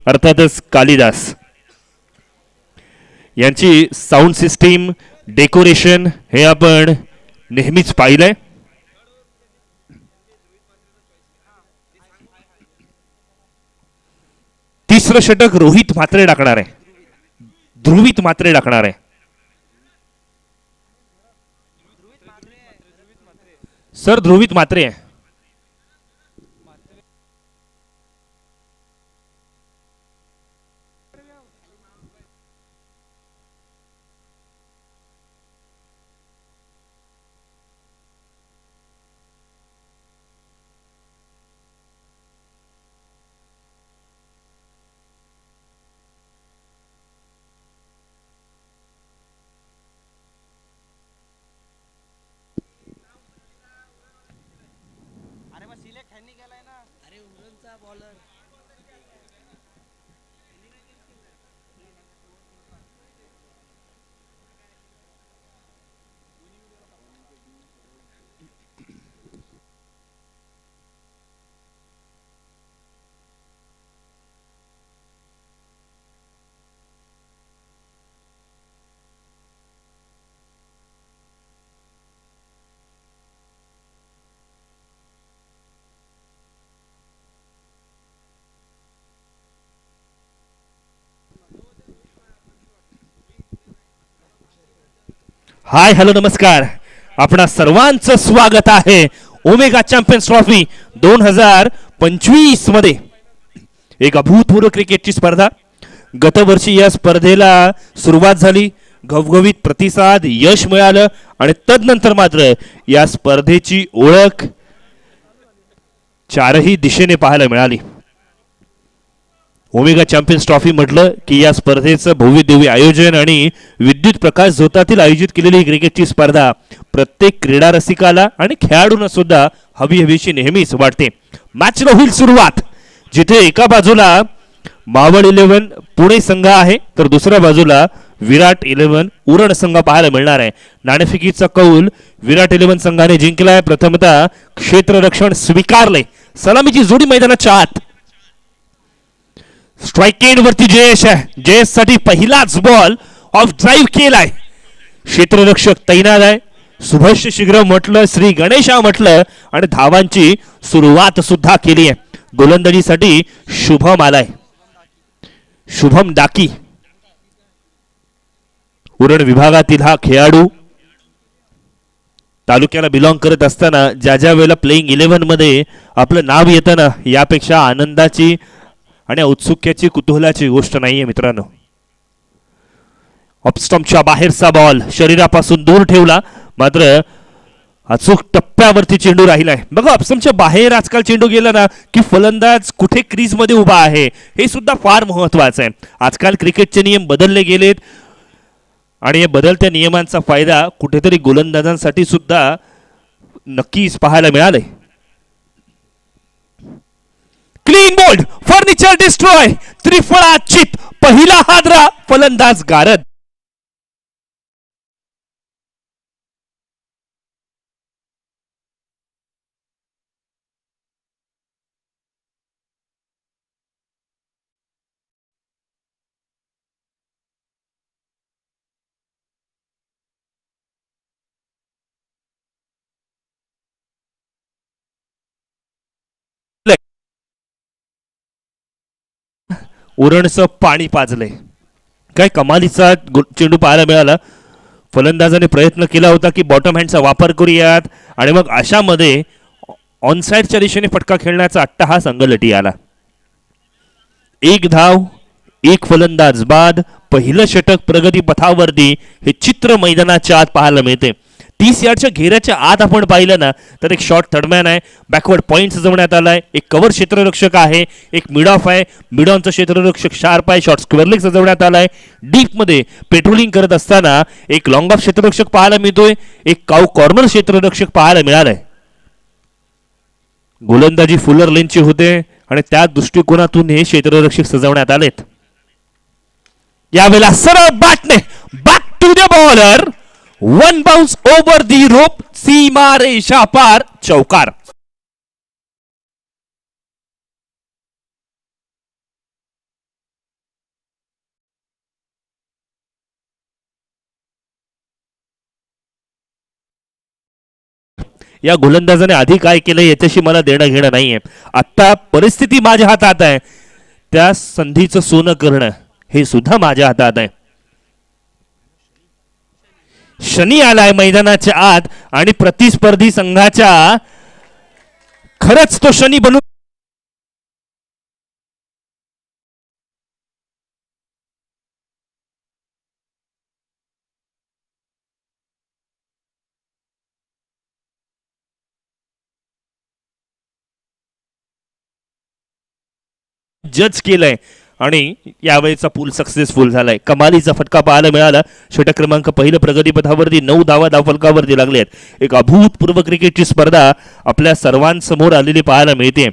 अर्थातच कालिदास यांची sound system decoration हे आपण नेहमीच पाहिलंय. तिसरं षटक रोहित म्हात्रे टाकणार आहे. ध्रुवित म्हात्रे टाकणार आहे. सर ध्रुवित म्हात्रे आहे. हाय हॅलो नमस्कार. आपणा सर्वांचं स्वागत आहे ओमेगा चॅम्पियन्स ट्रॉफी 2025 मध्ये. एक अभूतपूर्व क्रिकेटची स्पर्धा. गतवर्षी या स्पर्धेला सुरुवात झाली, घवघवीत प्रतिसाद, यश मिळालं आणि तदनंतर मात्र या स्पर्धेची ओळख चारही दिशेने पाहायला मिळाली. ओमेगा चॅम्पियन्स ट्रॉफी म्हटलं की या स्पर्धेचं भव्य दिव्य आयोजन आणि विद्युत प्रकाश झोतातील आयोजित केलेली ही क्रिकेटची स्पर्धा प्रत्येक क्रीडा रसिकाला आणि खेळाडूंना सुद्धा हवी हवीशी नेहमीच वाटते. मॅचला होईल सुरुवात, जिथे एका बाजूला मावळ 11 पुणे संघ आहे तर दुसऱ्या बाजूला विराट 11 उरण संघ पाहायला मिळणार आहे. नाणेफेकीचा कौल विराट 11 संघाने जिंकलाय. प्रथमतः क्षेत्ररक्षण स्वीकारले. सलामीची जोडी मैदानाच्या आत. स्ट्राइक एंड वरती जयेश आहे. जयेश साठी पहिलाच बॉल ऑफ ड्राईव्ह केलाय. क्षेत्ररक्षक तैनात आहे. सुभाष शीघ्र म्हटलं, श्री गणेशा म्हटलं आणि धावांची सुरुवात सुद्धा केली आहे. गोलंदाजीसाठी शुभम आलाय. शुभम डाकी उरण विभागातील हा खेळाडू तालुक्याला बिलॉंग करत असताना ज्या ज्या वेळेला प्लेइंग 11 मध्ये आपलं नाव येतं ना, यापेक्षा आनंदाची आणि उत्सुक्याची कुतूहलाची गोष्ट नाहीये मित्रांनो. ऑफस्टंपच्या बाहेरचा बॉल शरीरापासून दूर ठेवला, मात्र अचूक टप्प्यावरती चेंडू राहिलाय. बघा, ऑफस्टंपच्या बाहेर आजकाल चेंडू गेला ना की फलंदाज कुठे क्रीज मध्ये उभा आहे हे सुद्धा फार महत्वाचं आहे. आजकाल क्रिकेटचे नियम बदलले गेलेत आणि या बदलत्या नियमांचा फायदा कुठेतरी गोलंदाजांसाठी सुद्धा नक्कीच पाहायला मिळालाय. क्लीन बोल्ड, फर्निचर डिस्ट्रॉय, त्रिफळा चित, पहिला हादरा फलंदाज गारद. उरणचं पाणी पाजलंय. काय कमालीचा चेंडू पाहायला मिळाला. फलंदाजाने प्रयत्न केला होता की बॉटम हँडचा वापर करूयात आणि मग अशामध्ये ऑनसाइडच्या दिशेने फटका खेळण्याचा अट्टहास अंगलटी आला. एक धाव, एक फलंदाज बाद. पहिलं षटक प्रगती पथावरती हे चित्र मैदानाच्या आत पाहायला मिळते. 30 यार्डच्या घेऱ्याच्या आत आपण पाहिलं ना तर एक शॉर्ट थर्डमॅन आहे. बॅकवर्ड पॉईंट सजवण्यात आलाय. एक कव्हर क्षेत्ररक्षक आहे. एक मिड ऑफ आहे. मिड ऑनचं क्षेत्ररक्षक शार्प आहे. शॉर्ट स्क्वेअर लेग सजवण्यात आलाय. डीप मध्ये पेट्रोलिंग करत असताना एक लॉंग ऑफ क्षेत्ररक्षक पाहायला मिळतोय. एक काऊ कॉर्नर क्षेत्ररक्षक पाहायला मिळालाय. गोलंदाजी फुलर लेनची होते आणि त्या दृष्टिकोनातून हे क्षेत्ररक्षक सजवण्यात आलेत. यावेळेला सरळ बॅटने back to the bowler. One bounce over the rope, सीमा रेषा पार, चौकार. या गोलंदाजाने आधी काय केलं याच्याशी मला देणं घेणं नाहीये. आता परिस्थिती माझ्या हातात आहे, त्या संधीचं सोनं करणं हे सुद्धा माझ्या हातात आहे. शनी आलाय मैदानाच्या आत आणि प्रतिस्पर्धी संघाच्या खरंच तो शनी बनून जज केलंय आणि यावेळेचा पूल सक्सेसफुल झालाय. कमालीचा फटका पाहायला मिळाला. षटक क्रमांक पहिलं प्रगतीपथावरती 9 धावा धावफलकावरती लागले आहेत. एक अभूतपूर्व क्रिकेटची स्पर्धा आपल्या सर्वांसमोर आलेली पाहायला मिळते.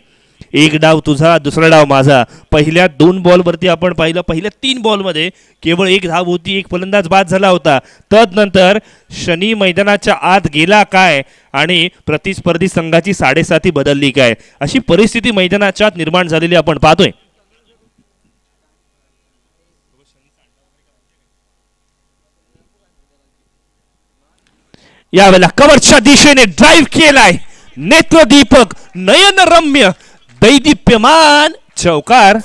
एक डाव तुझा, दुसरा डाव माझा. पहिल्या 2 बॉलवरती आपण पाहिलं, पहिल्या 3 बॉलमध्ये केवळ 1 धाव होती, एक फलंदाज बाद झाला होता. तदनंतर शनी मैदानाच्या आत गेला काय आणि प्रतिस्पर्धी संघाची 7.5 बदलली काय, अशी परिस्थिती मैदानाच्या आत निर्माण झालेली आपण पाहतोय. यावेळेला कव्हरच्या दिशेने ड्राईव्ह केलाय. नेत्रदीपक, नयनरम्य, दैदिप्यमान चौकार.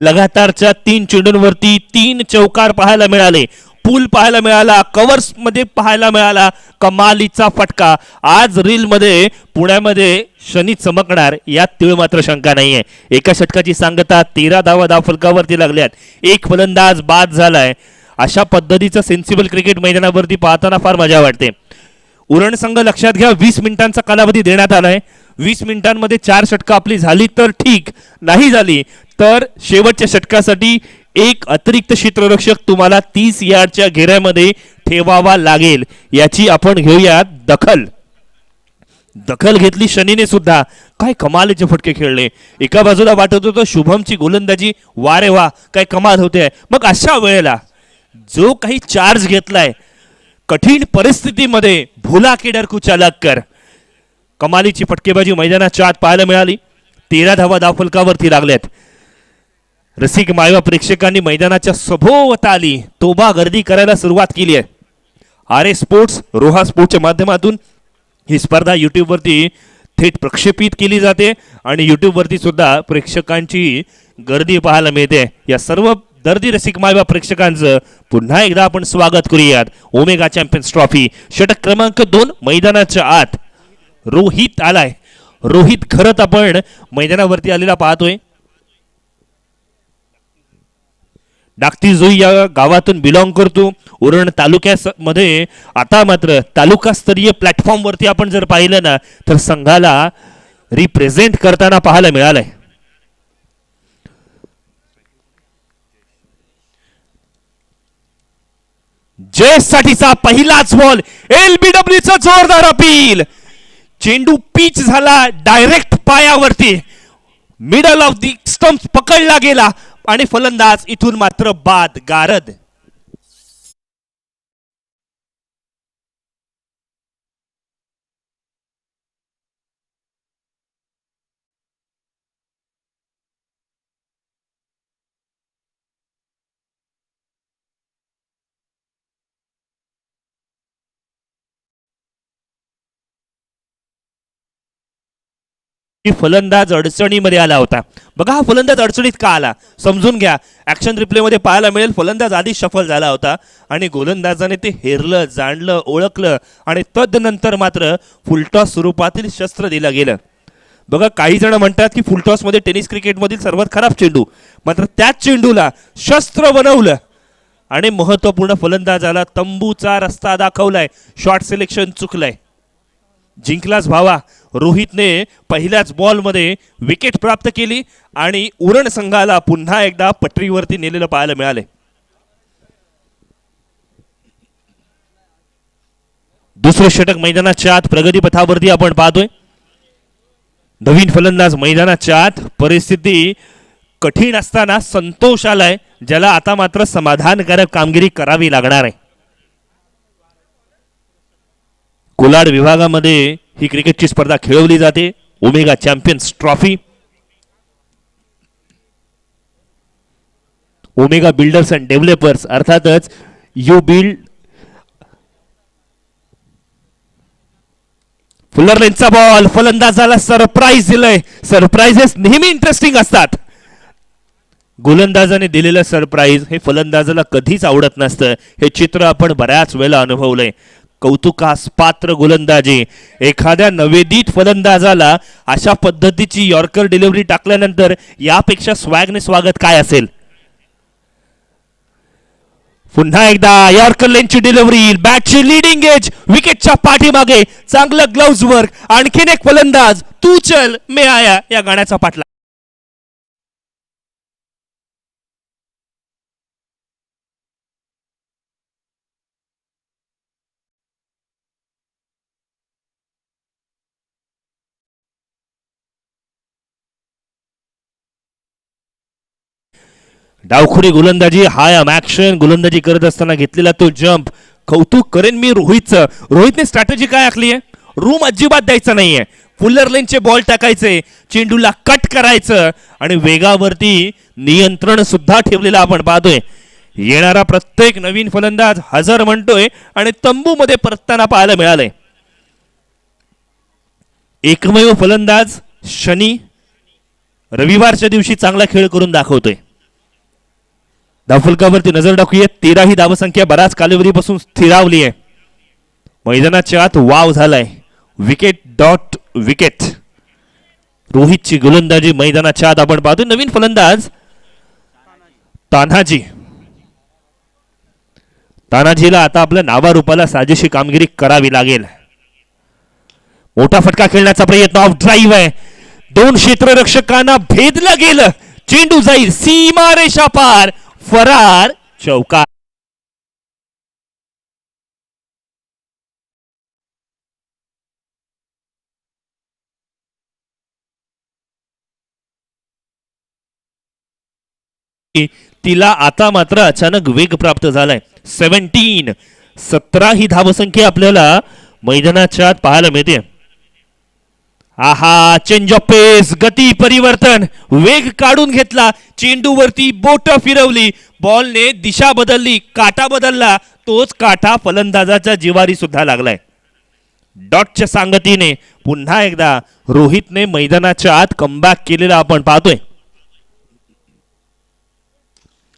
लगातारच्या 3 चेंडूंवरती 3 चौकार पाहायला मिळाले. पूल पाहायला मिळाला, कव्हर्स मध्ये पाहायला मिळाला. कमालीचा फटका. आज रील मध्ये पुण्यामध्ये शनी चमकणार यात तीळ मात्र शंका नाहीये. एका षटकाची सांगता 13 धावा धावफलकावरती लागल्यात. एक फलंदाज बाद झालाय. अशा पद्धतीचं सेन्सिबल क्रिकेट मैदानावरती पाहताना फार मजा वाटते. उरण संघ लक्षात घ्या, 20 मिनिटांचा कालावधी देण्यात आलाय. 20 मिनिटांमध्ये 4 षटकं आपली झाली तर ठीक, नाही झाली तर शेवटच्या षटकासाठी एक अतिरिक्त क्षेत्ररक्षक तुम्हाला 30 यार्डच्या घेऱ्यामध्ये ठेवावा लागेल. याची आपण घेऊया दखल. दखल घेतली शनीने सुद्धा. काय कमालीचे फटके खेळले. एका बाजूला वाटत होतं शुभमची गोलंदाजी वारे वा काय कमाल होते. मग अशा वेळेला जो काही चार्ज घेतलाय कठीण परिस्थितीमध्ये, भुला के डर को चालाक कर, कमालीची फटकेबाजी मैदानाच्या आत पाहायला मिळाली. 13 धावा धावफलकावरती लागल्यात. रसिक मायवा प्रेक्षकांनी मैदानाच्या सभोवताली तोबा गर्दी करायला सुरुवात केली आहे. आर स्पोर्ट्स, रोहा स्पोर्ट्सच्या माध्यमातून ही स्पर्धा युट्यूबवरती थेट प्रक्षेपित केली जाते आणि युट्यूबवरती सुद्धा प्रेक्षकांची गर्दी पाहायला मिळते. या सर्व दर्दी रसिक मायवा प्रेक्षकांचं पुन्हा एकदा आपण स्वागत करूयात. ओमेगा चॅम्पियन्स ट्रॉफी षटक क्रमांक 2 मैदानाच्या आत रोहित आलाय. रोहित खरंच आपण मैदानावरती आलेला पाहतोय. डाकती जोई या गावातून बिलॉंग करतो. उरण तालुक्यामध्ये आता मात्र तालुकास्तरीय प्लॅटफॉर्मवरती आपण जर पाहिलं ना तर संघाला रिप्रेझेंट करताना पाहायला मिळालंय. जयसाठीचा पहिलाच बॉल. एलबीडब्ल्यूचा जोरदार अपील. चेंडू पिच झाला डायरेक्ट पायावरती. मिडल ऑफ दी स्टंप पकडला गेला आणि फलंदाज इथून मात्र बाद. गारद. फलंदाज अडचणीमध्ये आला होता. बघा हा फलंदाज अडचणीत का आला समजून घ्या. ऍक्शन रिप्ले मध्ये पाहायला मिळेल फलंदाज आधी शफल झाला होता आणि गोलंदाजाने ते हेरलं, जाणलं, ओळखलं आणि तदनंतर मात्र फुलटॉस स्वरूपातील शस्त्र दिलं गेलं. बघा काही जण म्हणतात की फुलटॉस मध्ये टेनिस क्रिकेटमधील सर्वात खराब चेंडू, मात्र त्याच चेंडूला शस्त्र बनवलं आणि महत्वपूर्ण फलंदाजाला तंबूचा रस्ता दाखवलाय. Shot selection चुकलंय. जिंकलाच भावा. रोहितने पहिल्याच बॉलमध्ये विकेट प्राप्त केली आणि उरण संघाला पुन्हा एकदा पटरीवरती नेलेलं पाहायला मिळाले. दुसरे षटक मैदानाच्या आत प्रगतीपथावरती आपण पाहतोय. नवीन फलंदाज मैदानाच्या आत. परिस्थिती कठीण असताना संतोष आलाय, ज्याला आता मात्र समाधानकारक कामगिरी करावी लागणार आहे. कोलाड विभागामध्ये ही क्रिकेटची स्पर्धा खेळवली जाते, Omega champions trophy. Omega builders and developers, अर्थातच यू बिल्ड. फुलर लेनचा बॉल, फलंदाजाला सरप्राईज दिलंय. सरप्राईजेस नेहमी इंटरेस्टिंग असतात. गोलंदाजाने दिलेलं सरप्राईज हे फलंदाजाला कधीच आवडत नसतं. हे चित्र आपण बऱ्याच वेळेला अनुभवलंय. कौतुकास पात्र गोलंदाजी. एखाद्या नवेदित फलंदाजाला अशा पद्धतीची यॉर्कर डिलिव्हरी टाकल्यानंतर यापेक्षा स्वॅगने स्वागत काय असेल. पुन्हा एकदा यॉर्कर लेनची डिलिव्हरी, बॅटची लीडिंग एज, विकेटच्या पाठीमागे चांगलं ग्लोव्ज वर्क. आणखीन एक फलंदाज, तू चल मे आया या गाण्याचा पाठला. डावखुरी गोलंदाजी, हाय ॲक्शन. गोलंदाजी करत असताना घेतलेला तो जंप. कौतुक करेन मी रोहितचं. रोहितने स्ट्रॅटेजी काय आखली आहे? रूम अजिबात द्यायचा नाहीये. फुलर लेनचे बॉल टाकायचे, चेंडूला कट करायचं आणि वेगावरती नियंत्रण सुद्धा ठेवलेलं आपण पाहतोय. येणारा प्रत्येक नवीन फलंदाज हजर म्हणतोय आणि तंबूमध्ये परतताना पाहायला मिळालंय. एकमेव फलंदाज शनी रविवारच्या दिवशी चांगला खेळ करून दाखवतोय. धावफलकावरती नजर टाकूया. 13 ही धावसंख्या बराच कालावधीपासून स्थिरावली आहे. मैदानाच्या आत वाव झालाय. Wicket dot wicket. रोहितची गोलंदाजी मैदानाच्या आत आपण पाहतोय. नवीन फलंदाज तान्हाजी. तान्हाजीला आता आपल्या नावारूपाला साजेशी कामगिरी करावी लागेल. मोठा फटका खेळण्याचा प्रयत्न, ऑफ ड्राईव्ह आहे. 2 क्षेत्ररक्षकांना भेदलं गेलं. चेंडू जाईल सीमारेषा पार, फरार, चौकार. तिला आता मात्र अचानक वेग प्राप्त झालाय. 17 ही धावसंख्या आपल्याला मैदानाच्या आत पाहायला मिळते. आहा, चेंज ऑफ पेस, गती परिवर्तन, वेग काढून घेतला. चेंडूवरती बोट फिरवली, बॉलने दिशा बदलली, काटा बदलला. तोच काटा फलंदाजाच्या जिवारी सुद्धा लागलाय. डॉटच्या सांगतीने पुन्हा एकदा रोहितने मैदानाच्या आत कमबॅक केलेला आपण पाहतोय.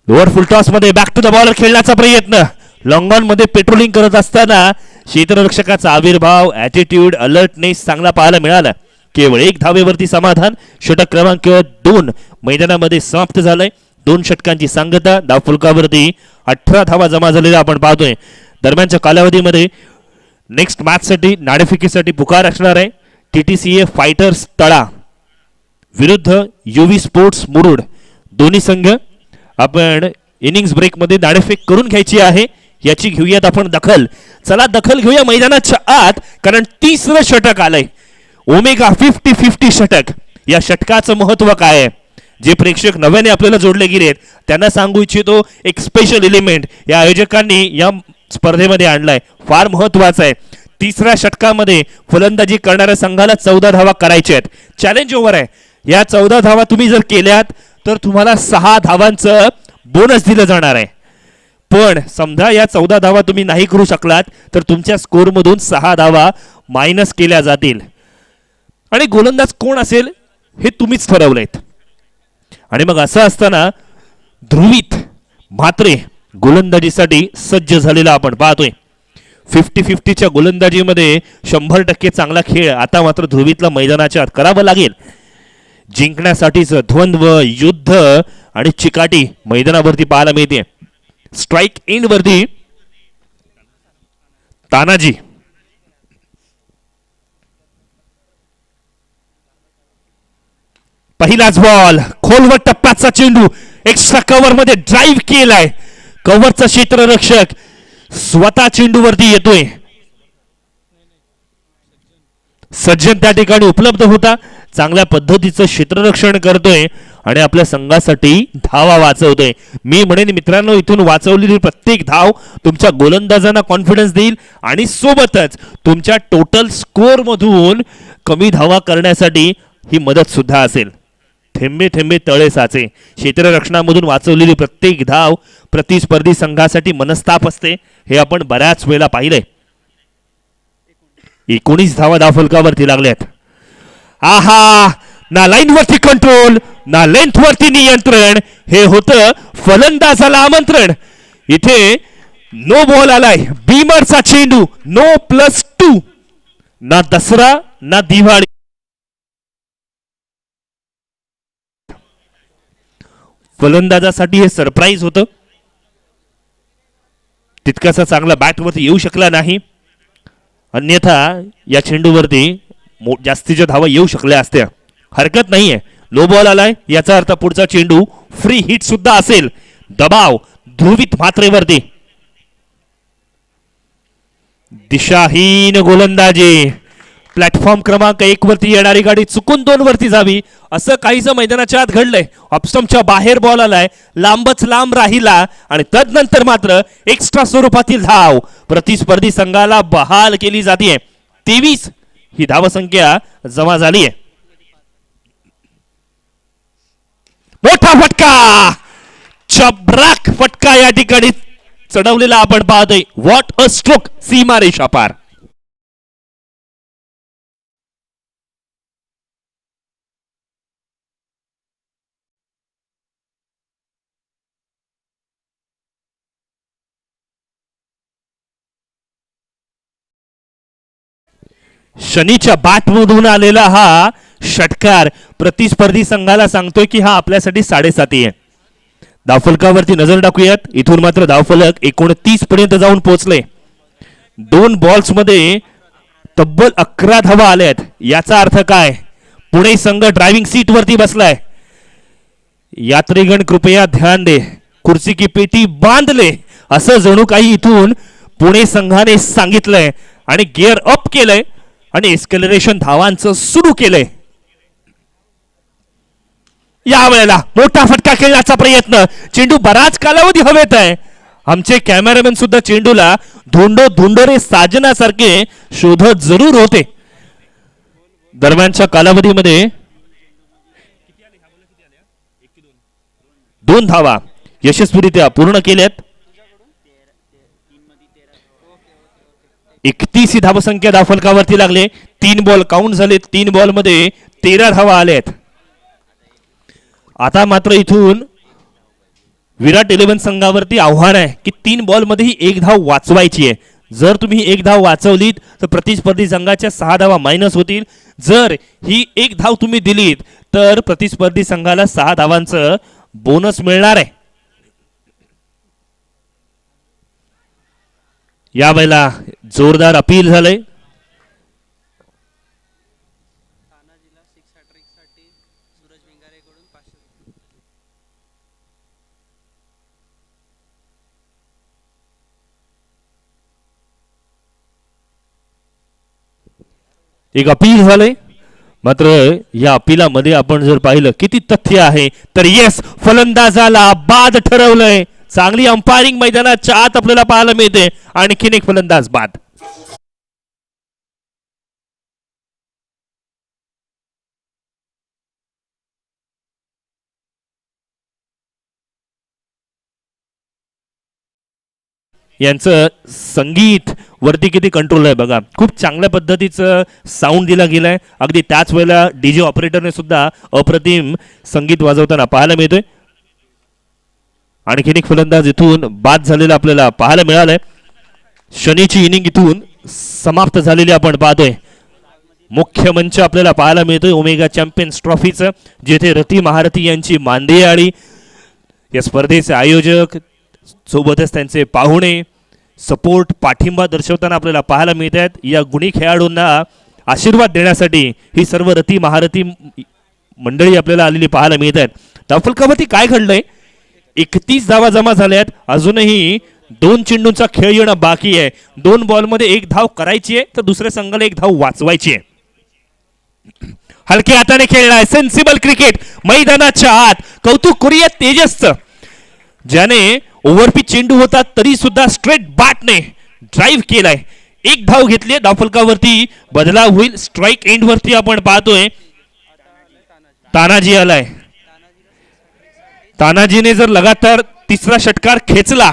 लोअर फुलटॉस मध्ये बॅक टू द बॉलर खेळण्याचा प्रयत्न. लॉंग ऑन मध्ये पेट्रोलिंग करत असताना क्षेत्ररक्षकाचा आविर्भाव, ॲटिट्यूड, अलर्टनेस चांगला पाहायला मिळाला. केवळ 1 धावेवरती समाधान. षटक क्रमांक 2 मैदानामध्ये समाप्त झालंय. 2 षटकांची सांगता. धावफलकावरती 18 धावा जमा झालेल्या आपण पाहतोय. दरम्यानच्या कालावधीमध्ये नेक्स्ट मॅच साठी नाणेफेकीसाठी पुकार असणार आहे. TTCA फायटर्स तळा विरुद्ध UV स्पोर्ट्स मुरुड. दोन्ही संघ आपण इनिंग्स ब्रेक मध्ये नाणेफेक करून घ्यायची आहे. याची घेऊयात आपण दखल. चला दखल घेऊया मैदानाच्या आत, कारण 3रं षटक आलंय. ओमेगा 50-50 षटक. या षटकाचं महत्व काय आहे? जे प्रेक्षक नव्याने आपल्याला जोडले गेलेत त्यांना सांगू इच्छितो, एक स्पेशल एलिमेंट या आयोजकांनी या स्पर्धेमध्ये आणलाय. फार महत्वाचं आहे. 3ऱ्या षटकामध्ये फलंदाजी करणाऱ्या संघाला 14 धावा करायच्या आहेत. चॅलेंज ओव्हर आहे. या 14 धावा तुम्ही जर केल्यात तर तुम्हाला 6 धावांचं बोनस दिलं जाणार आहे. पण समजा या 14 धावा तुम्ही नाही करू शकलात तर तुमच्या स्कोअरमधून 6 धावा मायनस केल्या जातील. आणि गोलंदाज कोण असेल हे तुम्हीच ठरवलेत. आणि मग असं असताना ध्रुवीत म्हात्रे गोलंदाजीसाठी सज्ज झालेला आपण पाहतोय. 50-50च्या गोलंदाजीमध्ये 100% चांगला खेळ आता मात्र ध्रुवीतला मैदानाच्या आत करावं लागेल. जिंकण्यासाठीच द्वंद्व, युद्ध आणि चिकाटी मैदानावरती पाहायला मिळते. स्ट्राइक एंड वरती तानाजी. पहिलाच बॉल, खोलवर टप्प्याचा चेंडू, एक्स्ट्रा कव्हर मध्ये ड्राईव्ह केलाय. कव्हरचा क्षेत्ररक्षक स्वतः चेंडूवरती येतोय. सज्जन त्या ठिकाणी उपलब्ध होता. चांगल्या पद्धतीचं क्षेत्ररक्षण करतोय आणि आपल्या संघासाठी धावा वाचवतोय. मी म्हणेन मित्रांनो, इथून वाचवलेली प्रत्येक धाव तुमच्या गोलंदाजांना कॉन्फिडन्स देईल आणि सोबतच तुमच्या टोटल स्कोअर मधून कमी धावा करण्यासाठी ही मदत सुद्धा असेल. थेंबे थेंबे तळे साचे. क्षेत्ररक्षणामधून वाचवलेली प्रत्येक धाव प्रतिस्पर्धी संघासाठी मनस्ताप असते, हे आपण बऱ्याच वेळा पाहिलंय. 19 धावा धावफलकावरती लागल्यात. आहा, ना लाईन वरती कंट्रोल ना लेंथ वरती नियंत्रण, हे होतं फलंदाजाला आमंत्रण. इथे नो बॉल आलाय, बीमरचा चेंडू, नो +2. ना दसरा ना दिवाळी. फलंदाजासाठी हे सरप्राईज होतं. तितकासा चांगला बॅटवरती येऊ शकला नाही, अन्यथा या चेंडूवरती जास्तीच्या धावा येऊ शकल्या असत्या. हरकत नाहीये, लो बॉल आलाय, याचा अर्थ पुढचा चेंडू फ्री हिट सुद्धा असेल. दबाव ध्रुवित मात्रेवरती. दिशाहीन गोलंदाजी. प्लॅटफॉर्म क्रमांक 1 वरती येणारी गाडी चुकून 2 वरती जावी असं काहीसं मैदानाच्या आत घडलंय. ऑफस्टंपच्या बाहेर बॉल आलाय, लांबच लांब राहिला आणि तदनंतर मात्र एक्स्ट्रा स्वरूपातील धाव प्रतिस्पर्धी संघाला बहाल केली जाते. 23 ही धावसंख्या जमा झाली आहे. मोठा फटका, चब्राक फटका या ठिकाणी चढवलेला आपण पाहतोय. व्हॉट अ स्ट्रोक, सीमारेषा पार. शनीच्या बॅटमधून आलेला हा षटकार प्रतिस्पर्धी संघाला सांगतोय की हा आपल्यासाठी 7.5 आहे. धावफलकावरती नजर टाकूयात. इथून मात्र धावफलक 29 पर्यंत जाऊन पोहोचले. 2 बॉल्स मध्ये तब्बल 11 धावा आल्यात. याचा अर्थ काय? पुणे संघ ड्रायव्हिंग सीट वरती बसलाय. यात्रीगण कृपया ध्यान दे, खुर्ची की पेटी बांध ले, असं जणू काही इथून पुणे संघाने सांगितलंय आणि गिअर अप केलंय आणि एक्सेलरेशन धावांचं सुरू केलंय. या वेळेला मोठा फटका खेळण्याचा प्रयत्न. चेंडू बराच कालावधी हवेत आहे. आमचे कॅमेरामॅन सुद्धा चेंडूला धोंडो धोंडोरे साजण्यासारखे शोधत जरूर होते. दरम्यानच्या कालावधीमध्ये 2 धावा यशस्वीरित्या पूर्ण केल्यात. 31 ही धावसंख्या धावफलकावरती लागले. 3 बॉल काउंट झाले. 3 बॉल मध्ये 13 धावा आल्यात. आता मात्र इथून विराट 11 संघावरती आव्हान आहे की 3 बॉल मध्ये ही 1 धाव वाचवायची आहे. जर तुम्ही 1 धाव वाचवलीत तर प्रतिस्पर्धी संघाच्या 6 धावा मायनस होतील. जर ही 1 धाव तुम्ही दिलीत तर प्रतिस्पर्धी संघाला 6 धावांचं बोनस मिळणार आहे. यावेळेला जोरदार अपील झालंय. एक अपील झालंय. मात्र या अपिलामध्ये आपण जर पाहिलं किती तथ्य आहे तर येस, फलंदाजाला बाद ठरवलंय. चांगली अंपायरिंग मैदानाच्या आत आपल्याला पाहायला मिळते. आणखीन एक फलंदाज बाद. यांचं संगीत वरती किती कंट्रोल आहे बघा. खूप चांगल्या पद्धतीचं साऊंड दिला गेलाय. अगदी त्याच वेळेला डीजे ऑपरेटरने सुद्धा अप्रतिम संगीत वाजवताना पाहायला मिळतोय. आणखीन एक फलंदाज इथून बाद झालेला आपल्याला पाहायला मिळालाय. शनीची इनिंग इथून समाप्त झालेली आपण पाहतोय. मुख्य मंच आपल्याला पाहायला मिळतोय ओमेगा चॅम्पियन्स ट्रॉफीचं, जेथे रती महारथी यांची मांदियाळी, या स्पर्धेचे आयोजक, सोबतच त्यांचे पाहुणे सपोर्ट पाठिंबा दर्शवताना आपल्याला पाहायला मिळत आहेत. या गुणी खेळाडूंना आशीर्वाद देण्यासाठी ही सर्व रती महारथी मंडळी आपल्याला आलेली पाहायला मिळत आहेत. धावफलकावरती काय घडलंय? 31 धावा जमा झाल्यात. अजूनही 2 चेंडूंचा खेळ येणं बाकी आहे. 2 बॉलमध्ये 1 धाव करायची आहे तर दुसऱ्या संघाला 1 धाव वाचवायची आहे. हलक्या हाताने खेळलाय, सेन्सिबल क्रिकेट मैदानाच्या आत. कौतुक करूया तेजसचं, ज्याने ओव्हरपिच चेंडू होता तरी सुद्धा स्ट्रेट बॅटने ड्राईव्ह केलाय. एक धाव घेतली, धावफलकावरती बदलाव होईल. स्ट्राईक एंड वरती आपण पाहतोय तानाजी आलाय. तानाजीने जर लगातार तिसरा षटकार खेचला,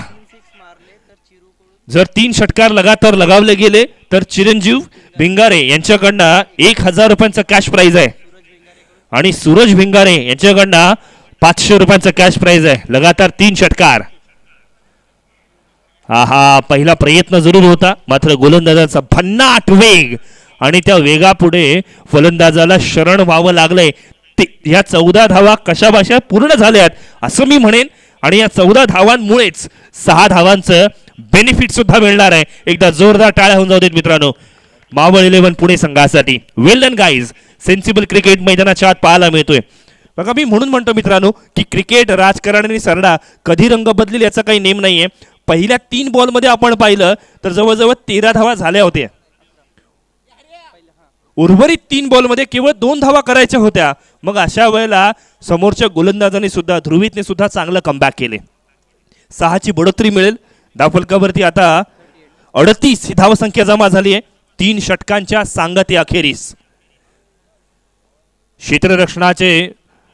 जर 3 षटकार लगातार लगावले गेले तर चिरंजीव भिंगारे यांच्याकडनं 1000 रुपयांचा कॅश प्राइज आहे आणि सूरज भिंगारे यांच्याकडनं 500 रुपयांचा कॅश प्राइज आहे. लगातार 3 षटकार. हा पहिला प्रयत्न जरूर होता, मात्र गोलंदाजाचा भन्नाट वेग आणि त्या वेगापुढे फलंदाजाला शरण व्हावं लागलंय. या 14 धावा कशाबशा पूर्ण झाल्यात असं मी म्हणेन आणि या 14 धावांमुळेच 6 धावांचं बेनिफिट सुद्धा मिळणार आहे. एकदा जोरदार टाळ्या होऊन जाऊ देत मित्रांनो मावळ 11 पुणे संघासाठी. वेल डन गाईज. सेन्सिबल क्रिकेट मैदानाच्या आत पाहायला मिळतोय. बघा मी म्हणून म्हणतो मित्रांनो की क्रिकेट, राजकारण आणि सरडा कधी रंग बदलेल याचा काही नेम नाहीये. पहिल्या 3 बॉलमध्ये आपण पाहिलं तर जवळजवळ 13 धावा झाल्या होत्या. उर्वरित 3 बॉलमध्ये केवळ 2 धावा करायच्या होत्या. मग अशा वेळेला समोरच्या गोलंदाजाने सुद्धा, ध्रुवीतने सुद्धा चांगलं कमबॅक केले. 6ची बढोतरी मिळेल. धावफलकावरती आता 38 ही धावसंख्या जमा झाली आहे 3 षटकांच्या सांगते अखेरीस. क्षेत्ररक्षणाचे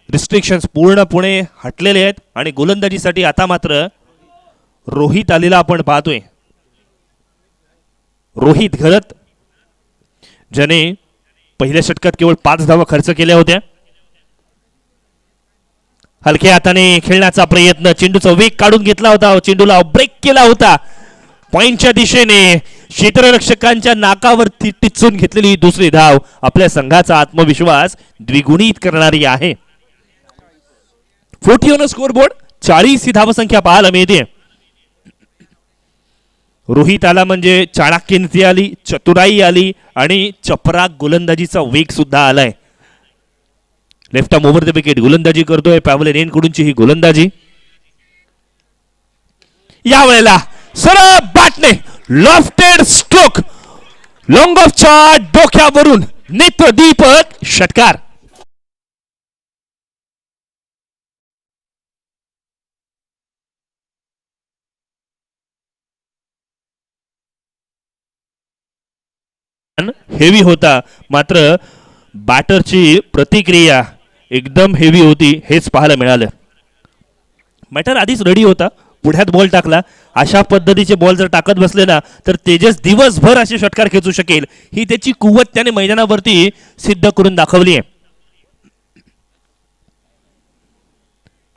रिस्ट्रिक्शन्स पूर्णपणे हटलेले आहेत आणि गोलंदाजीसाठी आता मात्र रोहित आलेला आपण पाहतोय. रोहित घरत, ज्याने पहिल्या षटकात केवळ 5 धावा खर्च केल्या होत्या. हलक्या हाताने खेळण्याचा प्रयत्न, चेंडूचा वेग काढून घेतला होता, चेंडूला ब्रेक केला होता पॉइंटच्या दिशेने. क्षेत्ररक्षकांच्या नाकावरती टिचून घेतलेली दुसरी धाव आपल्या संघाचा आत्मविश्वास द्विगुणित करणारी आहे. 40 ऑन स्कोरबोर्ड. 40 ही धावसंख्या पाहायला मिळते. रोहित आला म्हणजे चाणक्यनीती आली, चतुराई आली आणि चपराक गोलंदाजीचा वेग सुद्धा आलाय. Left arm over the wicket गोलंदाजी करतोय पॅव्हले रेनकडूनची ही गोलंदाजी. यावेळेला सरळ बॅटने लॉफ्टेड स्ट्रोक, लॉंग ऑफच्या डोक्यावरून नेत्रदीपक षटकार. हेवी होता, मात्र बॅटरची प्रतिक्रिया एकदम हेवी होती हेच पाहायला मिळालं. बॅटर आधीच रेडी होता, पुढ्यात बॉल टाकला. अशा पद्धतीचे बॉल जर टाकत बसले ना तर तेजस दिवसभर असे षटकार खेचू शकेल. ही त्याची कुवत त्याने मैदानावरती सिद्ध करून दाखवली आहे.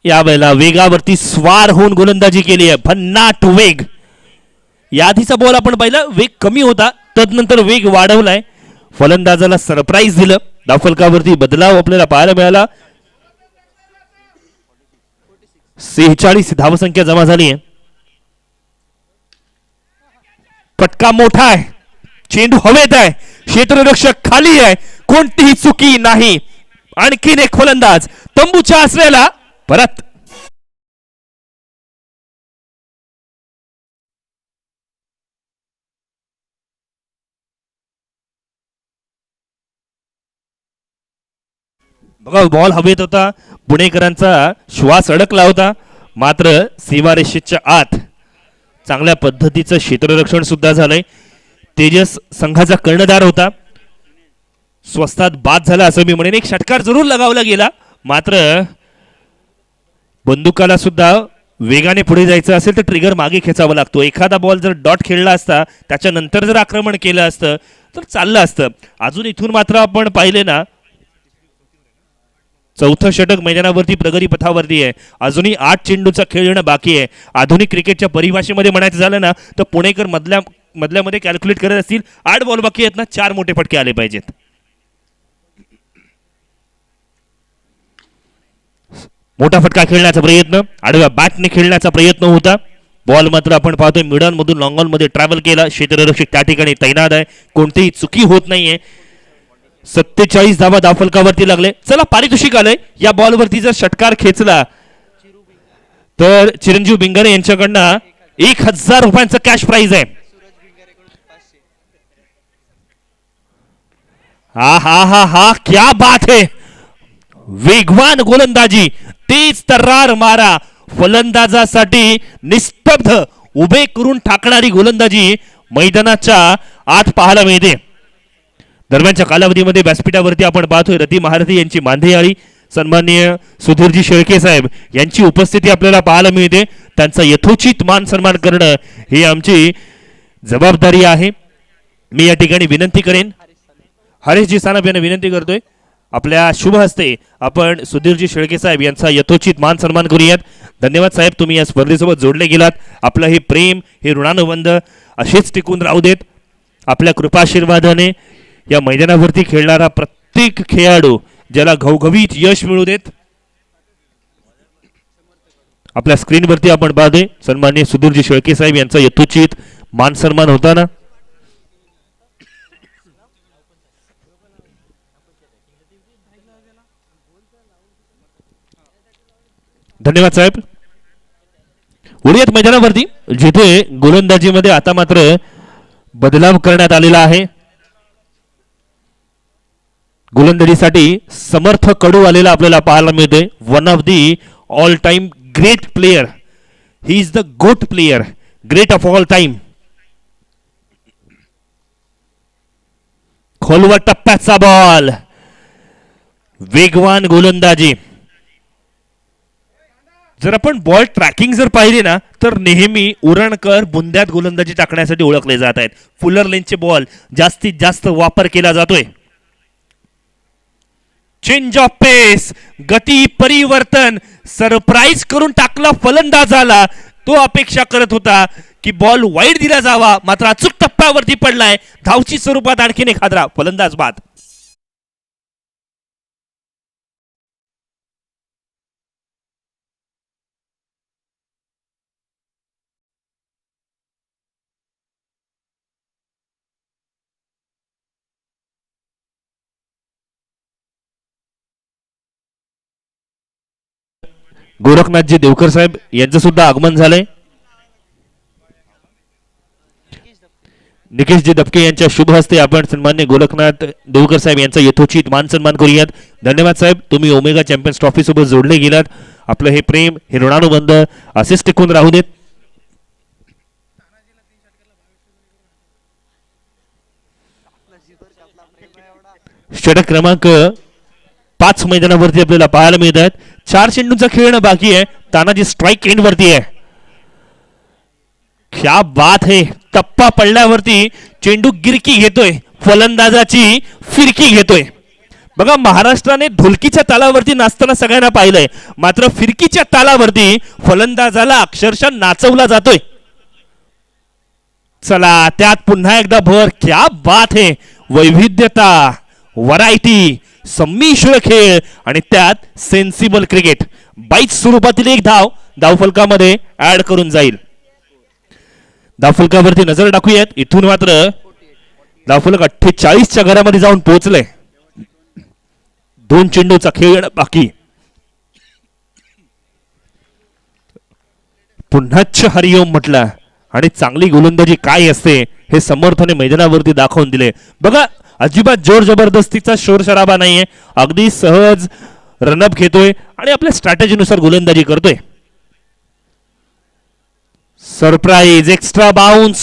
यावेळेला वेगावरती स्वार होऊन गोलंदाजी केली आहे, भन्नाट वेग. याआधीचा बॉल आपण पाहिला वेग कमी होता, तदनंतर वेग वाढवलाय, फलंदाजाला सरप्राईज दिलं. धावफलकावरती बदलाव आपल्याला पाहायला मिळाला. 46 धावसंख्या जमा झाली आहे. फटका मोठा आहे, चेंडू हवेत आहे, क्षेत्ररक्षक खाली आहे, कोणतीही चुकी नाही. आणखीन एक फलंदाज तंबूच्या आसऱ्याला परत. बघा बॉल हवेत होता, पुणेकरांचा श्वास अडकला होता, मात्र सीमारेषेच्या आत चांगल्या पद्धतीचं क्षेत्ररक्षण सुद्धा झालंय. तेजस संघाचा कर्णधार होता, स्वस्तात बाद झाला असं मी म्हणेन. एक षटकार जरूर लगावला गेला, मात्र बंदुकाला सुद्धा वेगाने पुढे जायचं असेल तर ट्रिगर मागे खेचावा लागतो. एखादा बॉल जर डॉट खेळला असता, त्याच्यानंतर जर आक्रमण केलं असतं तर चाललं असतं. अजून इथून मात्र आपण पाहिले ना, चौथं षटक मैदानावरती प्रगती पथावरती आहे. अजूनही 8 चेंडूचा खेळ येणं बाकी आहे. आधुनिक क्रिकेटच्या परिभाषेमध्ये म्हणायचं झालं ना तर पुणेकर मधल्यामध्ये कॅल्क्युलेट करत असतील 8 बॉल बाकी आहेत ना, 4 मोठे फटके आले पाहिजेत. मोठा फटका खेळण्याचा प्रयत्न, आडव्या बॅटने खेळण्याचा प्रयत्न होता. बॉल मात्र आपण पाहतोय मिडॉन मधून लॉंग ऑन मध्ये ट्रॅव्हल केला. क्षेत्ररक्षक त्या ठिकाणी तैनात आहे, कोणतीही चुकी होत नाहीये. 47 धावा धावफलकावरती लागले. चला पारितोषिक आलंय. या बॉलवरती जर षटकार खेचला तर चिरंजीव भिंगारे यांच्याकडनं 1000 रुपयांचं कॅश प्राइज आहे. हा हा हा हा, क्या बात है. वेगवान गोलंदाजी, तेज तर्रार मारा, फलंदाजासाठी निस्तब्ध उभे करून टाकणारी गोलंदाजी मैदानाच्या आत पाहायला मिळते. दरम्यानच्या कालावधीमध्ये व्यासपीठावरती आपण पाहतोय रती महारथी यांची मांदेयाळी सन्माननीय सुधीरजी शेळके साहेब यांची उपस्थिती आपल्याला पाहायला मिळते. त्यांचा यथोचित मान सन्मान करणं ही आमची जबाबदारी आहे. मी या ठिकाणी विनंती करेन, हरेशजी सानप यांना विनंती करतोय, आपल्या शुभ हस्ते आपण सुधीरजी शेळके साहेब यांचा यथोचित मान सन्मान करूयात. धन्यवाद साहेब, तुम्ही या स्पर्धेसोबत जोडले गेलात. आपलं हे प्रेम, हे ऋणानुबंध असेच टिकून राहू देत. आपल्या कृपाशीर्वादाने या मैदानावरती खेळणारा प्रत्येक खेळाडू ज्याला घवघवीत यश मिळू देत. आपल्या स्क्रीनवरती आपण पाहतोय सन्माननीय सुधीरजी शेळके साहेब यांचा यथोचित मान सन्मान होताना. धन्यवाद साहेब. वळूयात मैदानावरती, जिथे गोलंदाजीमध्ये आता मात्र बदलाव करण्यात आलेला आहे. गोलंदाजीसाठी समर्थ कडू आलेला आपल्याला पाहायला मिळते. One of the all time great player, he is the GOAT player, great of all time. खोलवर टप्प्याचा बॉल, वेगवान गोलंदाजी. जर आपण बॉल ट्रॅकिंग जर पाहिली ना तर नेहमी उरणकर बुंद्यात गोलंदाजी टाकण्यासाठी ओळखले जात आहेत. फुलर लेनचे बॉल जास्तीत जास्त वापर केला जातोय. चेंज ऑफ पेस, गती परिवर्तन, सरप्राईज करून टाकला फलंदाजाला. तो अपेक्षा करत होता की बॉल वाईड दिला जावा, मात्र अचूक टप्प्यावरती पडलाय. धावची स्वरूपात आणखीन एक हादरा, फलंदाज बाद. गोरखनाथजी देवकर साहेब यांचं सुद्धा आगमन झालंय. निकेशजी दबके यांच्या शुभ हस्ते आपण सन्मान्य गोरखनाथ देवकर साहेब यांचा यथोचित मान सन्मान करूयात. धन्यवाद साहेब, तुम्ही ओमेगा चॅम्पियन्स ट्रॉफी सोबत जोडले गेलात. आपलं हे प्रेम, हे ऋणानुबंध असेच टिकून राहू देत. षटक क्रमांक 5 मैदानावरती आपल्याला पाहायला मिळत आहेत. 4 चेंडूंचा खेळणं बाकी आहे. तानाजी स्ट्राइक एंड वरती आहे. क्या बात है, टप्पा पडल्यावरती चेंडू गिरकी घेतोय, फलंदाजाची फिरकी घेतोय. बघा, महाराष्ट्राने ढोलकीच्या तालावरती नाचताना सगळ्यांना पाहिलंय, मात्र फिरकीच्या तालावरती फलंदाजाला अक्षरशः नाचवला जातोय. चला, त्यात पुन्हा एकदा भर. क्या बात है, वैविध्यता, व्हरायटी, संमिश्र खेळ आणि त्यात सेन्सिबल क्रिकेट. 22 स्वरूपातील एक धाव धावफलकामध्ये ऍड करून जाईल. धावफलकावरती नजर टाकूयात. इथून मात्र धावफलक 48च्या घरामध्ये जाऊन पोहोचले. 2 चेंडूचा खेळ बाकी. पुन्हाच हरिओम म्हटला आणि चांगली गोलंदाजी काय असते हे समर्थने मैदानावरती दाखवून दिले. बघा, अजिबात जोर जबरदस्तीचा शोर शराबा नाहीये. अगदी सहज रनअप घेतोय आणि आपल्या स्ट्रॅटेजीनुसार गोलंदाजी करतोय. Surprise, extra bounce,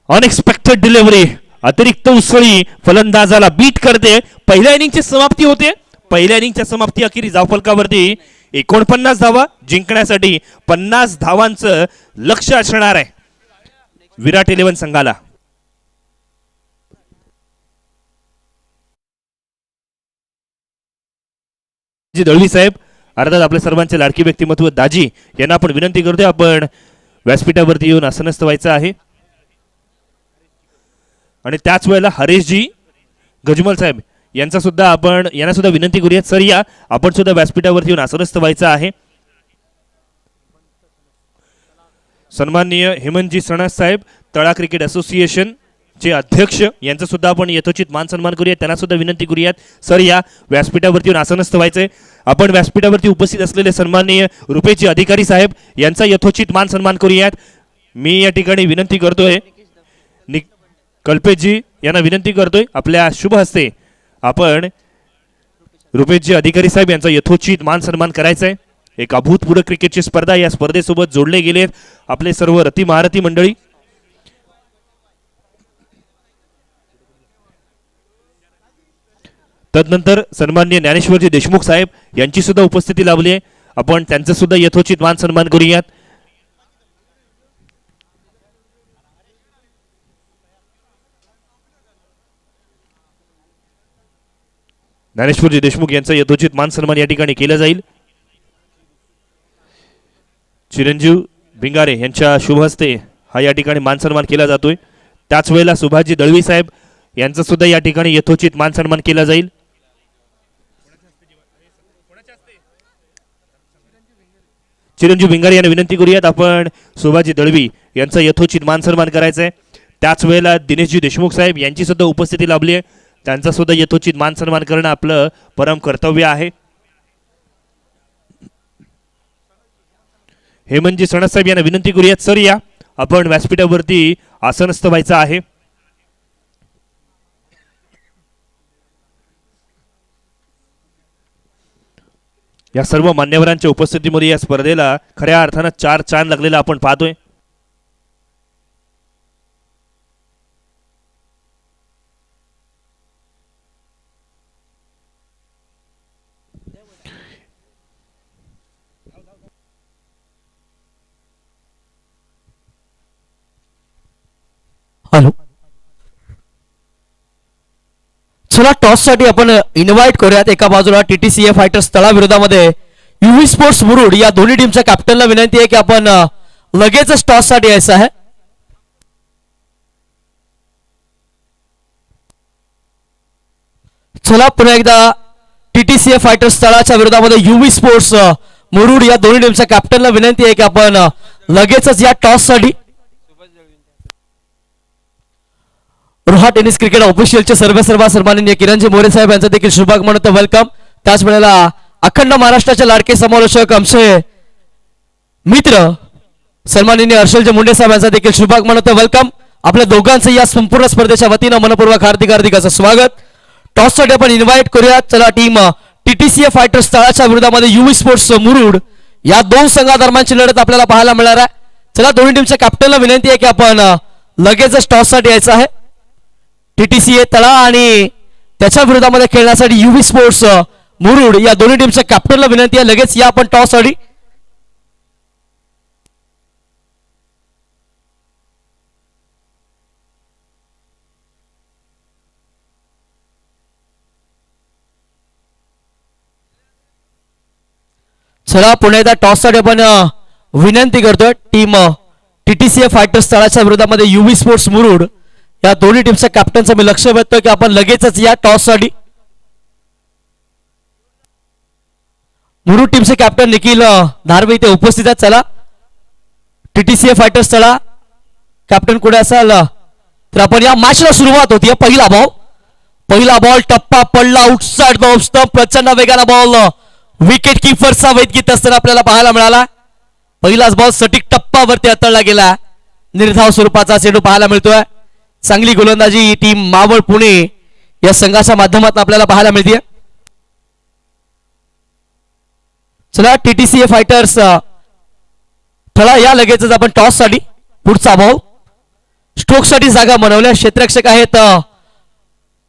unexpected delivery, अतिरिक्त उसळी फलंदाजाला बीट करते. पहिल्या इनिंगची समाप्ती होते. पहिल्या इनिंगच्या समाप्ती अखेरीस धावफलकावरती 49 धावा जिंकण्यासाठी 50 धावांचं लक्ष असणार आहे विराट 11 संघाला. दळवी साहेब, अर्थात आपल्या सर्वांचे लाडकी व्यक्तिमत्व दाजी यांना आपण विनंती करतोय, आपण व्यासपीठावरती येऊन आसनस्थ व्हायचं आहे. आणि त्याच वेळेला हरेशजी गजमल साहेब यांना सुद्धा विनंती करूयात. सर, या आपण सुद्धा व्यासपीठावरती येऊन आसनस्थ व्हायचं आहे. सन्माननीय हेमंतजी सणस साहेब, तळा क्रिकेट असोसिएशन चे अध्यक्ष, यांचा सुद्धा आपण यथोचित मान सन्मान करूयात. त्यांना सुद्धा विनंती करूयात, सर या व्यासपीठावरती येऊन आसनस्थ व्हायचंय. आपण व्यासपीठावरती उपस्थित असलेले सन्माननीय रुपेचे अधिकारी साहेब यांचा यथोचित मान सन्मान करूयात. मी या ठिकाणी विनंती करतोय कल्पेशजी यांना विनंती करतोय आपल्या शुभ हस्ते आपण रुपेशजी अधिकारी साहेब यांचा यथोचित मान सन्मान करायचा आहे. एक अभूतपूर्व क्रिकेटची स्पर्धा, या स्पर्धेसोबत जोडले गेले आपले सर्व रती महारथी मंडळी. तदनंतर सन्माननीय ज्ञानेश्वरजी देशमुख साहेब यांची सुद्धा उपस्थिती लाभली आहे. आपण त्यांचा सुद्धा यथोचित मान सन्मान करूयात. ज्ञानेश्वरजी देशमुख यांचा यथोचित मान सन्मान या ठिकाणी केला जाईल. चिरंजीव भिंगारे यांच्या शुभ हस्ते हा या ठिकाणी मान सन्मान केला जातोय. त्याच वेळेला सुभाषजी दळवी साहेब यांचा सुद्धा या ठिकाणी यथोचित मान सन्मान केला जाईल. चिरंजीव भिंगारे यांना विनंती करूयात आपण सुभाषजी दळवी यांचा यथोचित मान सन्मान करायचा आहे. त्याच वेळेला दिनेशजी देशमुख साहेब यांची सुद्धा उपस्थिती लाभली आहे. त्यांचा सुद्धा यथोचित मान सन्मान करणं आपलं परम कर्तव्य आहे. हेमंतजी सणस साहेब यांना विनंती करूयात सर या आपण व्यासपीठावरती आसनस्थ व्हायचं आहे. या सर्व मान्यवरांच्या उपस्थितीमध्ये या स्पर्धेला खऱ्या अर्थानं चार चांद लागलेला आपण पाहतोय. हॅलो, चला टॉस साठी आपण इन्व्हाइट करूयात एका बाजूला टीटीसीए फायटर्स तळाविरोधामध्ये युवी स्पोर्ट्स मुरुड या दोन्ही टीमच्या कॅप्टनला विनंती आहे की आपण लगेचच टॉस साठी यायचं आहे. चला पुन्हा एकदा टीटीसीए फायटर्स तळाच्या विरोधामध्ये युवी स्पोर्ट्स मुरुड या दोन्ही टीमच्या कॅप्टनला विनंती आहे की आपण लगेचच या टॉस साठी. रोहा टेनिस क्रिकेट ऑफिशियलचे सर्व सन्माननीय किरणजी मोरे साहेब यांचा देखील शुभागमन होतं. वेलकम. त्याच वेळेला अखंड महाराष्ट्राचे लाडके समालोचक आमचे मित्र सन्माननीय हर्षलजी मुंडे साहेब यांचा देखील शुभागमन होतं. वेलकम. आपल्या दोघांचं या संपूर्ण स्पर्धेच्या वतीनं मनपूर्वक हार्दिक असं स्वागत. टॉस साठी आपण इन्व्हाइट करूया. चला टीम टीटीसीए फायटर्स तळाच्या विरोधामध्ये युवी स्पोर्ट्स मुरुड या दोन संघादरम्यानची लढत आपल्याला पाहायला मिळणार आहे. चला दोन्ही टीमच्या कॅप्टनला विनंती आहे की आपण लगेचच टॉस साठी यायचं आहे. टीटीसीए तळा आणि त्याच्या विरोधामध्ये खेळण्यासाठी युवी स्पोर्ट्स मुरुड या दोन्ही टीमच्या कॅप्टनला विनंती आहे लगेच या आपण टॉस साठी. चला पुन्हा एकदा टॉस साठी आपण विनंती करतोय. टीम टीटीसीए फायटर्स तळाच्या विरोधामध्ये युवी स्पोर्ट्स मुरुड या दोन्ही टीमच्या कॅप्टनचं मी लक्ष वेधतोय की आपण लगेचच या टॉस साठी. मुरुड टीमचे कॅप्टन निखिल धारवे इथे उपस्थित आहेत. चला टीटीसीए फायटर्स तळा कॅप्टन कुठे असाल तर आपण या मॅचला सुरुवात होती. पहिला बॉल टप्पा पडला आउटसाइड द ऑफ स्टंप. प्रचंड वेगाला बॉल विकेट किपरचा वेध घेत असताना आपल्याला पाहायला मिळाला. पहिलाच बॉल सटीक टप्पावरती हाताळला गेला. निर्धाव स्वरूपाचा चेंडू पाहायला मिळतोय. चांगली गोलंदाजी टीम मावळ पुणे या संघाच्या माध्यमातून आपल्याला पाहायला मिळते. चला टीटीसीए फायटर्स थळा या लगेचच आपण टॉस साठी. पुढचा बॉल स्ट्रोक साठी जागा बनवल्या. क्षेत्ररक्षक आहेत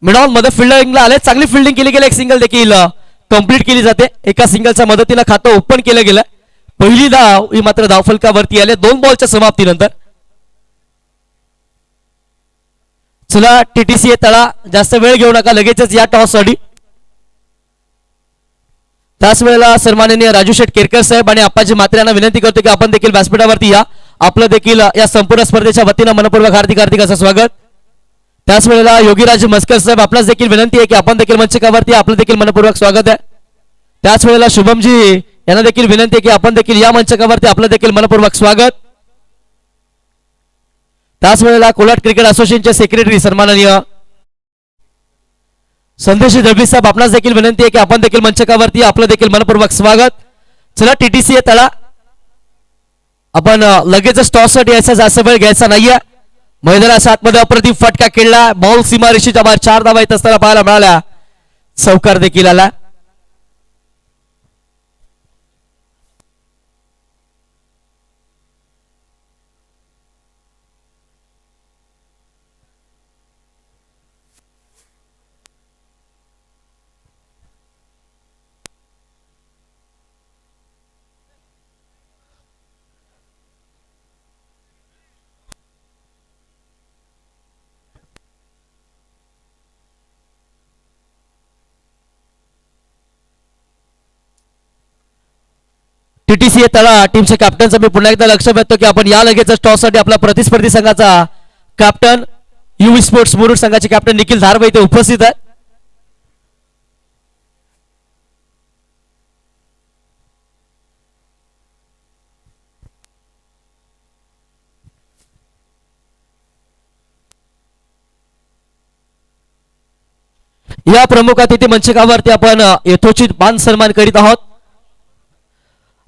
मिडॉन मध्ये फिल्डिंगला आले. चांगली फिल्डिंग केली गेली. एक सिंगल देखील कंप्लीट केली जाते. एका सिंगलच्या मदतीला खातं ओपन केलं गेलं. पहिली धाव ही मात्र धावफलकावरती आले 2 बॉलच्या समाप्तीनंतर. चला टीटीसीए तळा जास्त वेळ घेऊ नका लगेचच या टॉस साठी. त्याच वेळेला सन्माननीय राजू शेठ केरकर साहेब आणि अप्पाजी म्हात्रे यांना विनंती करतो की आपण देखील व्यासपीठावरती या. आपलं देखील या संपूर्ण स्पर्धेच्या वतीनं मनपूर्वक हार्दिक असं स्वागत. त्याच वेळेला योगीराज मस्कर साहेब आपल्याच देखील विनंती आहे की आपण देखील मंचकावरती आपलं देखील मनपूर्वक स्वागत आहे. त्याच वेळेला शुभमजी यांना देखील विनंती आहे की आपण देखील या मंचकावरती आपलं देखील मनपूर्वक स्वागत. त्याच वेळेला कोलाट क्रिकेट असोसिएशनचे सेक्रेटरी सन्माननीय संदेश दळवी साहेब आपणास देखील विनंती आहे की आपण देखील मंचकावरती आपलं देखील मनपूर्वक स्वागत. चला टीटीसीए तळा आपण लगेचच टॉस साठी यायचा जास्त वेळ घ्यायचा नाहीये. मैदानाच्या आतमध्ये अप्रतिम फटका खेळला, बॉल सीमारेषेच्या बाहेर 4 धावा येत असताना पाहायला मिळाल्या, चौकार देखील आला. टीटीसी तळा टीमच्या कॅप्टनचं मी पुन्हा एकदा लक्ष वेधतो की आपण या लगेच टॉस साठी आपला प्रतिस्पर्धी संघाचा कॅप्टन युवी स्पोर्ट्स मुरुड संघाचे कॅप्टन निखिल धारवे इथे उपस्थित आहे. या प्रमुख अतिथी मंचकावरती आपण यथोचित मान सन्मान करीत आहोत.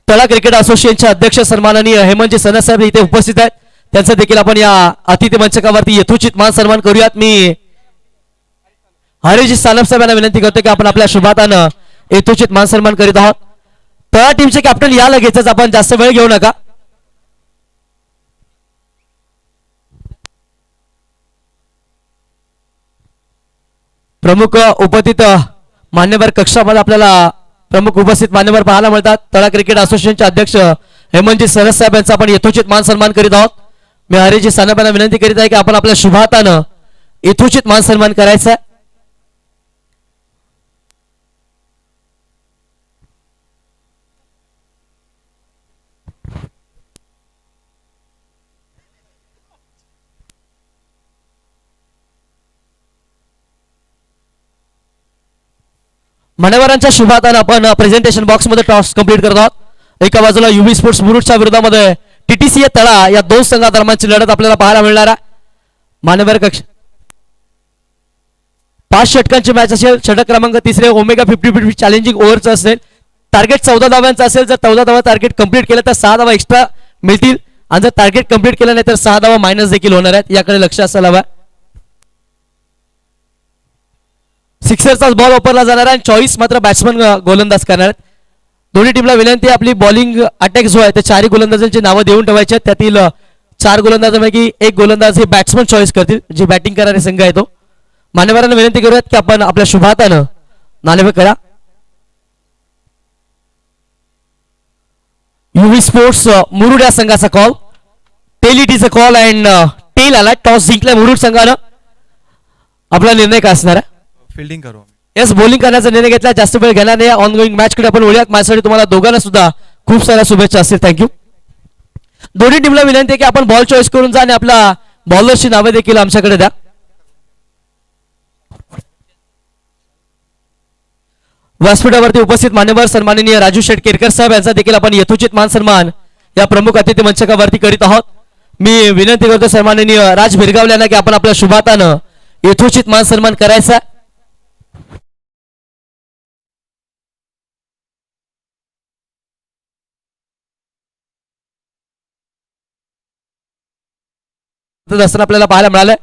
तळा क्रिकेट असोसिएशनचे अध्यक्ष सन्माननीय हेमंतजी सनद साहेब इथे उपस्थित आहेत. त्यांचा देखील आपण या अतिथी मंचकावरती यथोचित मान सन्मान करूयात. मी हरीजी सानप साहेबांना विनंती करतो की आपण आपल्या शुभातानं यथोचित मान सन्मान करीत आहोत. तळा टीमचे कॅप्टन या लगेचच, आपण जास्त वेळ घेऊ नका. प्रमुख उपस्थित मान्यवर कक्षामध्ये आपल्याला प्रमुख उपस्थित मान्यवर पाहायला मिळतात. तळा क्रिकेट असोसिएशनचे अध्यक्ष हेमंतजी सनद साहेब यांचा आपण यथोचित मान सन्मान करीत आहोत. मी हरीजी सानप यांना विनंती करीत आहे की आपण आपल्या शुभातानं यथोचित मान सन्मान करायचा. मान्यवरांच्या शुभातानं आपण प्रेझेंटेशन बॉक्स मध्ये टॉस कंप्लीट करत आहोत. एका बाजूला युवी स्पोर्ट्स मुरुडच्या विरोधामध्ये टीटीसी तळा या दोन संघादरम्यानची लढत आपल्याला पाहायला मिळणार आहे. मान्यवर कक्ष 5 षटकांची मॅच असेल. षटक क्रमांक 3 ओमेगा 50-50 चॅलेंजिंग ओव्हरचं असेल. टार्गेट 14 धाव्यांचं असेल. जर 14 धावा टार्गेट कंप्लीट केलं तर 6 धावा एक्स्ट्रा मिळतील आणि जर टार्गेट कंप्लीट केलं नाही तर 6 धावा मायनस देखील होणार आहेत. याकडे लक्ष असायला हवं. सिक्सरचाच बॉल वापरला जाणार आहे. चॉईस मात्र बॅट्समन गोलंदाज करणार आहेत. दोन्ही टीमला विनंती, आपली बॉलिंग अटॅक जो आहे ते 4 गोलंदाजांची नावं देऊन ठेवायची आहेत. त्यातील 4 गोलंदाजांपैकी एक गोलंदाज हे बॅट्समन चॉईस करतील, जी बॅटिंग करणारे संघ आहे तो. मान्यवरांना विनंती करूयात की आपण आपल्या शुभातानं नाणेफेक करा. युवी स्पोर्ट्स मुरुड या संघाचा कॉल, टेलिटीचा कॉल अँड टेल आला. टॉस जिंकलाय मुरुड संघानं. आपला निर्णय काय असणार आहे? फील्डिंग करू. येस, बॉलिंग करण्याचा निर्णय घेतला. जास्त वेळ घेणार नाही. ऑन गोईंग मॅच कडे आपण वळूयात. माझ्यासाठी तुम्हाला दोघांना सुद्धा खूप साऱ्या शुभेच्छा असतील. थँक्यू. दोन्ही टीमला विनंती आहे की आपण बॉल चॉईस करून जा आणि आपल्या बॉलरची नावे देखील आमच्याकडे द्या. व्यासपीठावरती उपस्थित मान्यवर सन्माननीय राजू शेठ केरकर साहेब यांचा देखील आपण यथोचित मान सन्मान या प्रमुख अतिथी मंचकावरती करीत आहोत. मी विनंती करतो सन्माननीय राज भिरगावले यांना की आपण आपल्या शुभातानं यथोचित मान सन्मान करायचा. असताना आपल्याला पाहायला मिळालं.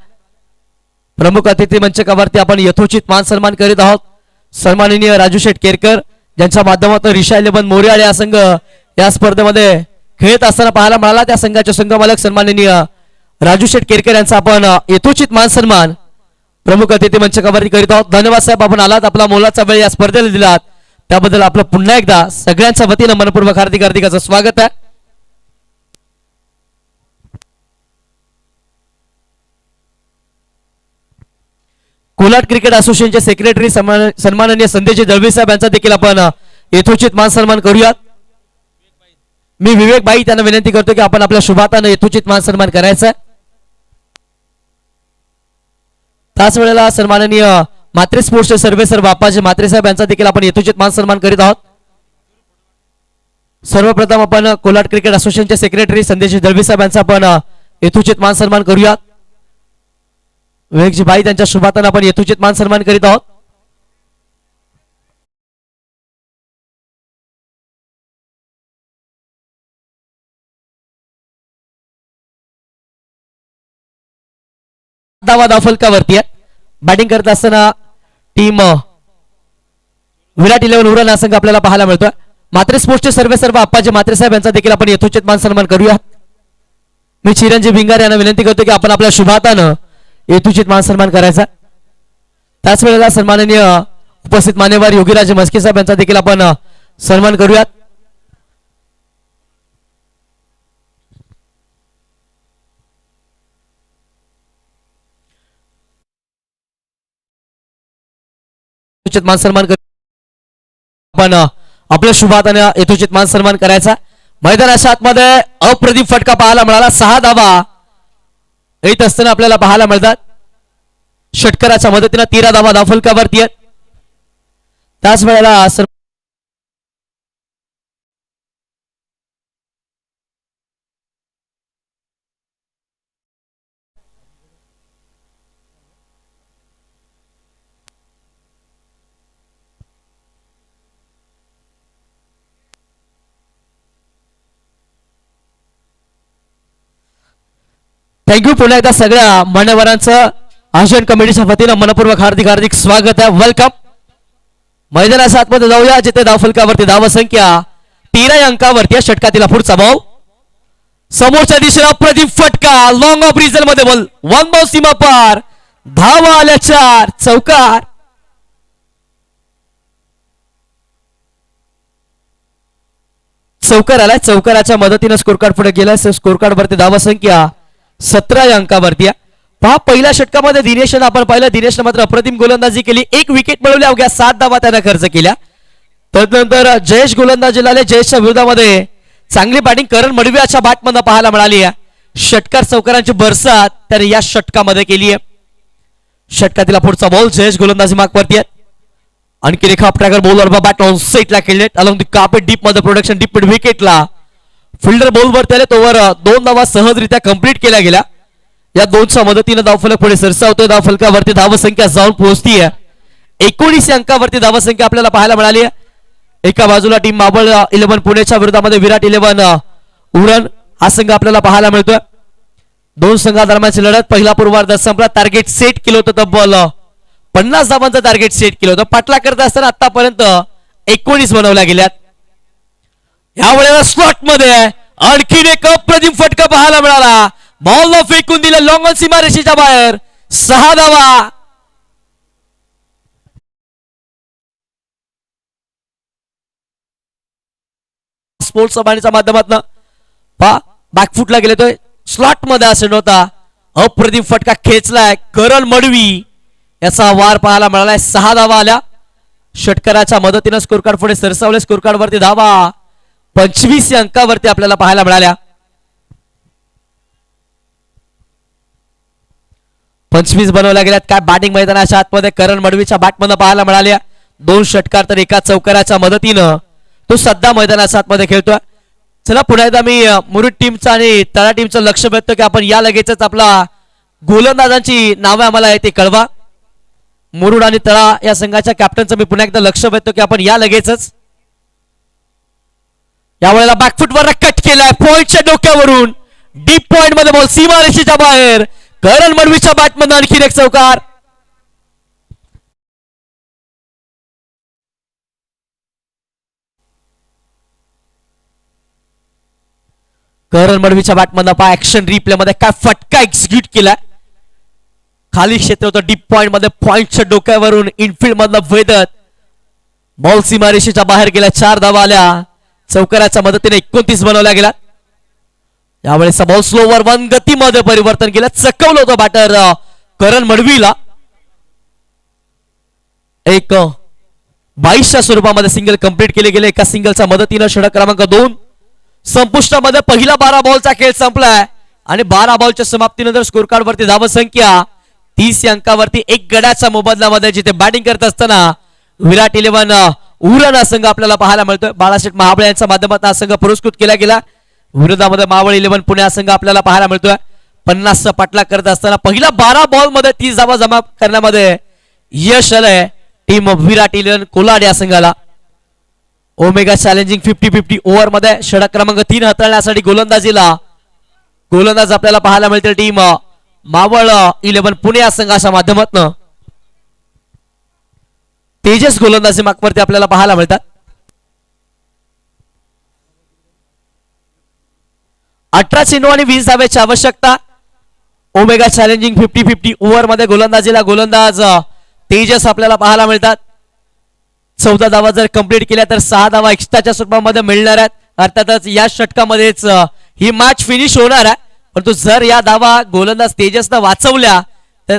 प्रमुख अतिथी मंचकावरती आपण यथोचित मान सन्मान करीत आहोत. सन्माननीय राजू शेठ केरकर ज्यांच्या माध्यमातून रिशा 11 मोरयाळ या संघ या स्पर्धेमध्ये खेळत असताना पाहायला मिळाला. त्या संघाचे संघमालक सन्माननीय राजू शेठ केरकर यांचा आपण यथोचित मान सन्मान प्रमुख अतिथी मंचकावरती करीत आहोत. धन्यवाद साहेब, आपण आलात, आपला मोलाचा वेळ या स्पर्धेला दिलात, त्याबद्दल आपलं पुन्हा एकदा सगळ्यांच्या वतीनं मनपूर्वक हार्दिक हार्दिक असं स्वागत आहे. कोलाट क्रिकेट असोसिएशनचे सेक्रेटरी सन्माननीय संदेश दळवी साहेब यांचा देखील आपण यथोचित मान सन्मान करूयात. मी विवेक बाई त्यांना विनंती करतो की आपण आपल्या शुभातानं यथोचित मान सन्मान करायचा. त्याच वेळेला सन्माननीय मात्रे स्पोर्ट्सचे सर्वेसर बाप्पाजी मात्रे साहेब यांचा देखील आपण यथोचित मान सन्मान करीत आहोत. सर्वप्रथम आपण कोलाट क्रिकेट असोसिएशनचे सेक्रेटरी संदेश दळवी साहेब यांचा आपण यथोचित मान सन्मान करूयात. विवेकजी बाई त्यांच्या शुभातानं आपण यथोचित मान सन्मान करीत आहोत. धावा धावफलकावरती आहे. बॅटिंग करत असताना टीम विराट 11 उरण हा संघ आपल्याला पाहायला मिळतोय. मात्रे स्पोर्ट्सचे सर्व अप्पाजी मात्रे साहेब यांचा देखील आपण यथोचित मान सन्मान करूया. मी चिरंजीव भिंगार यांना विनंती करतो की आपण आपल्या शुभातानं यथोचित मान सन्मान करायचा. त्याच वेळेला सन्माननीय उपस्थित मान्यवर योगीराज मस्के साहेब यांचा देखील आपण सन्मान करूयात. मान सन्मान आपण आपल्या शुभाताने यथोचित मान सन्मान करायचा. मैदानाच्या आतमध्ये अप्रतिम फटका पाहायला मिळाला. 6 धावा येत असताना आपल्याला पाहायला मिळतात. षटकराच्या मदतीने 13 धावा धावफलकावरती आहेत. त्याच वेळेला थँक्यू. पुन्हा एकदा सगळ्या मान्यवरांचं आयोजन कमिटीच्या वतीनं मनपूर्वक हार्दिक हार्दिक स्वागत आहे. वेलकम. मैदानाच्या आतमध्ये जाऊया जिथे धावफलकावरती धाव संख्या 13 अंकावरती. षटकातील पुढचा बॉल समोरच्या दिशेला अप्रतिम फटका लॉंग ऑफ रिझल मध्ये बॉल 1 बॉल सीमा पार. धावा आल्या 4. चौकार. चौकार आलाय. चौकाराच्या मदतीने स्कोर कार्ड पुढे गेलाय. स्कोर कार्ड वरती धावा संख्या 17 अंकावरती. पहा पहिल्या षटकामध्ये दिनेशने आपण पाहिलं. दिनेशने मात्र अप्रतिम गोलंदाजी केली. 1 विकेट मिळवली. अवघ्या 7 धावा त्याने खर्च केल्या. तदनंतर जयेश गोलंदाजी आले. जयेशच्या विरोधामध्ये चांगली बॅटिंग करण मडवियाच्या बॅटमधून पाहायला मिळाली आहे. षटकार चौकारांची बरसात त्याने या षटकामध्ये केली आहे. षटकातील पुढचा बॉल जयेश गोलंदाजी मार्कवरती आहे. आणखी रेखा ट्रॅगर बॉलर बॅट ऑन सेटला खेळले. अलॉंग द कार्पेट डीप मध्ये प्रोडक्शन डीप मिड विकेटला फिल्डर बॉलवर त्याने तोवर 2 धावा सहजरित्या कंप्लीट केल्या गेल्या. या 2च्या मदतीने धावफलक पुढे सरसावतोय. धावफलकावरती धावसंख्या जाऊन पोहोचतीये 19 अंकावरती. धावसंख्या आपल्याला पाहायला मिळाली आहे. एका बाजूला टीम मावळ 11 पुणेच्या विरोधामध्ये विराट 11 उरण हा संघ आपल्याला पाहायला मिळतोय. 2 संघादरम्यानची लढत. पहिला पूर्वार्ध संपला. टार्गेट सेट केलं होतं. तब्बल 50 धावांचं टार्गेट सेट केलं होतं. पाटला करत असताना आतापर्यंत 19 बनवल्या गेल्यात. यावेळेला स्लॉट मध्ये आणखीन एक अप्रतिम फटका पाहायला मिळाला. बॉलला फेकून दिलं लॉंग ऑन सीमारेषेच्या बाहेर. 6 धावा. स्पोर्ट्स बाणीच्या माध्यमातून पहा बॅकफुटला गेलेतोय. स्लॉट मध्ये असे नव्हता. अप्रतिम फटका खेचलाय करण मडवी. याचा वार पाहायला मिळालाय. 6 धावा आल्या. षटकाराच्या मदतीने स्कोर कार्ड पुढे सरसावले. स्कोर कार्ड वरती धावा 25 अंकावरती आपल्याला पाहायला मिळाल्या. 25 बनवल्या गेल्यात. काय बॅटिंग मैदानाच्या आतमध्ये करण मडवीच्या बॅटमधून पाहायला मिळाल्या. 2 षटकार तर एका चौकाराच्या मदतीनं तो सध्या मैदानाच्या आतमध्ये खेळतोय. चला पुन्हा एकदा मी मुरुड टीमचं आणि तळा टीमचं लक्ष भेटतो की आपण या लगेचच आपला गोलंदाजांची नावे आम्हाला आहे ते कळवा. मुरुड आणि तळा या संघाच्या कॅप्टनचं मी पुन्हा एकदा लक्ष भेटतो की आपण या लगेचच. यावेळेला बॅकफुटवर कट केलाय पॉइंटच्या डोक्यावरून. डीप पॉइंट मध्ये बॉल सीमारेषेच्या बाहेर. करण मडवीच्या बॅटमधून आणखी एक चौकार. करण मडवीच्या बॅटमधून पहा ऍक्शन रिप्ले मध्ये काय फटका एक्झिक्यूट केलाय. खाली क्षेत्र होतं. डीप पॉइंट मध्ये पॉइंटच्या डोक्यावरून इनफिल्ड मधनं वेधत बॉल सीमारेषेच्या बाहेर गेला. 4 धावा आल्या. चौकाराच्या मदतीने 29 बनवल्या गेला. यावेळेस बॉल स्लोवर 1 गतीमध्ये परिवर्तन केलं. चकवलं होतं बॅटर करण मडवीला. एक 22च्या स्वरूपामध्ये सिंगल कंप्लीट केले गेले. एका सिंगलच्या मदतीने षटक क्रमांक 2 संपुष्टामध्ये. पहिला 12 बॉलचा खेळ संपलाय आणि 12 बॉलच्या समाप्तीनंतर स्कोर कार्ड वरती धाव संख्या 30 अंकावरती. 1 गड्याच्या मोबदल्यामध्ये जिथे बॅटिंग करत असताना विराट 11 उरण हा संघ आपल्याला पाहायला मिळतोय. बाळासाहेब महाबळे यांच्या माध्यमातून हा संघ पुरस्कृत केला गेला. विरोधामध्ये मावळ 11 पुणे हा संघ आपल्याला पाहायला मिळतोय. 50चा पाठलाग करत असताना पहिला 12 बॉल मध्ये 30 धावा जमा करण्यामध्ये यश आलंय टीम विराट 11 कोलाड या संघाला. ओमेगा चॅलेंजिंग 50-50 ओव्हर मध्ये षटक क्रमांक 3 हाताळण्यासाठी गोलंदाज आपल्याला पाहायला मिळते टीम मावळ 11 पुणे या संघाच्या माध्यमातून तेजस गोलंदाजी मार्कवरती आपल्याला पाहायला मिळतात. 18 चेंडू आणि 20 धावेची आवश्यकता. ओमेगा चॅलेंजिंग 50-50 ओव्हर मध्ये गोलंदाजीला गोलंदाज तेजस आपल्याला पाहायला मिळतात. 14 धावा जर कंप्लीट केल्या तर 6 धावा एक्स्ट्राच्या स्वरूपामध्ये मिळणार आहेत. अर्थातच या षटकामध्येच ही मॅच फिनिश होणार आहे. परंतु जर या धावा गोलंदाज तेजसनं वाचवल्या तर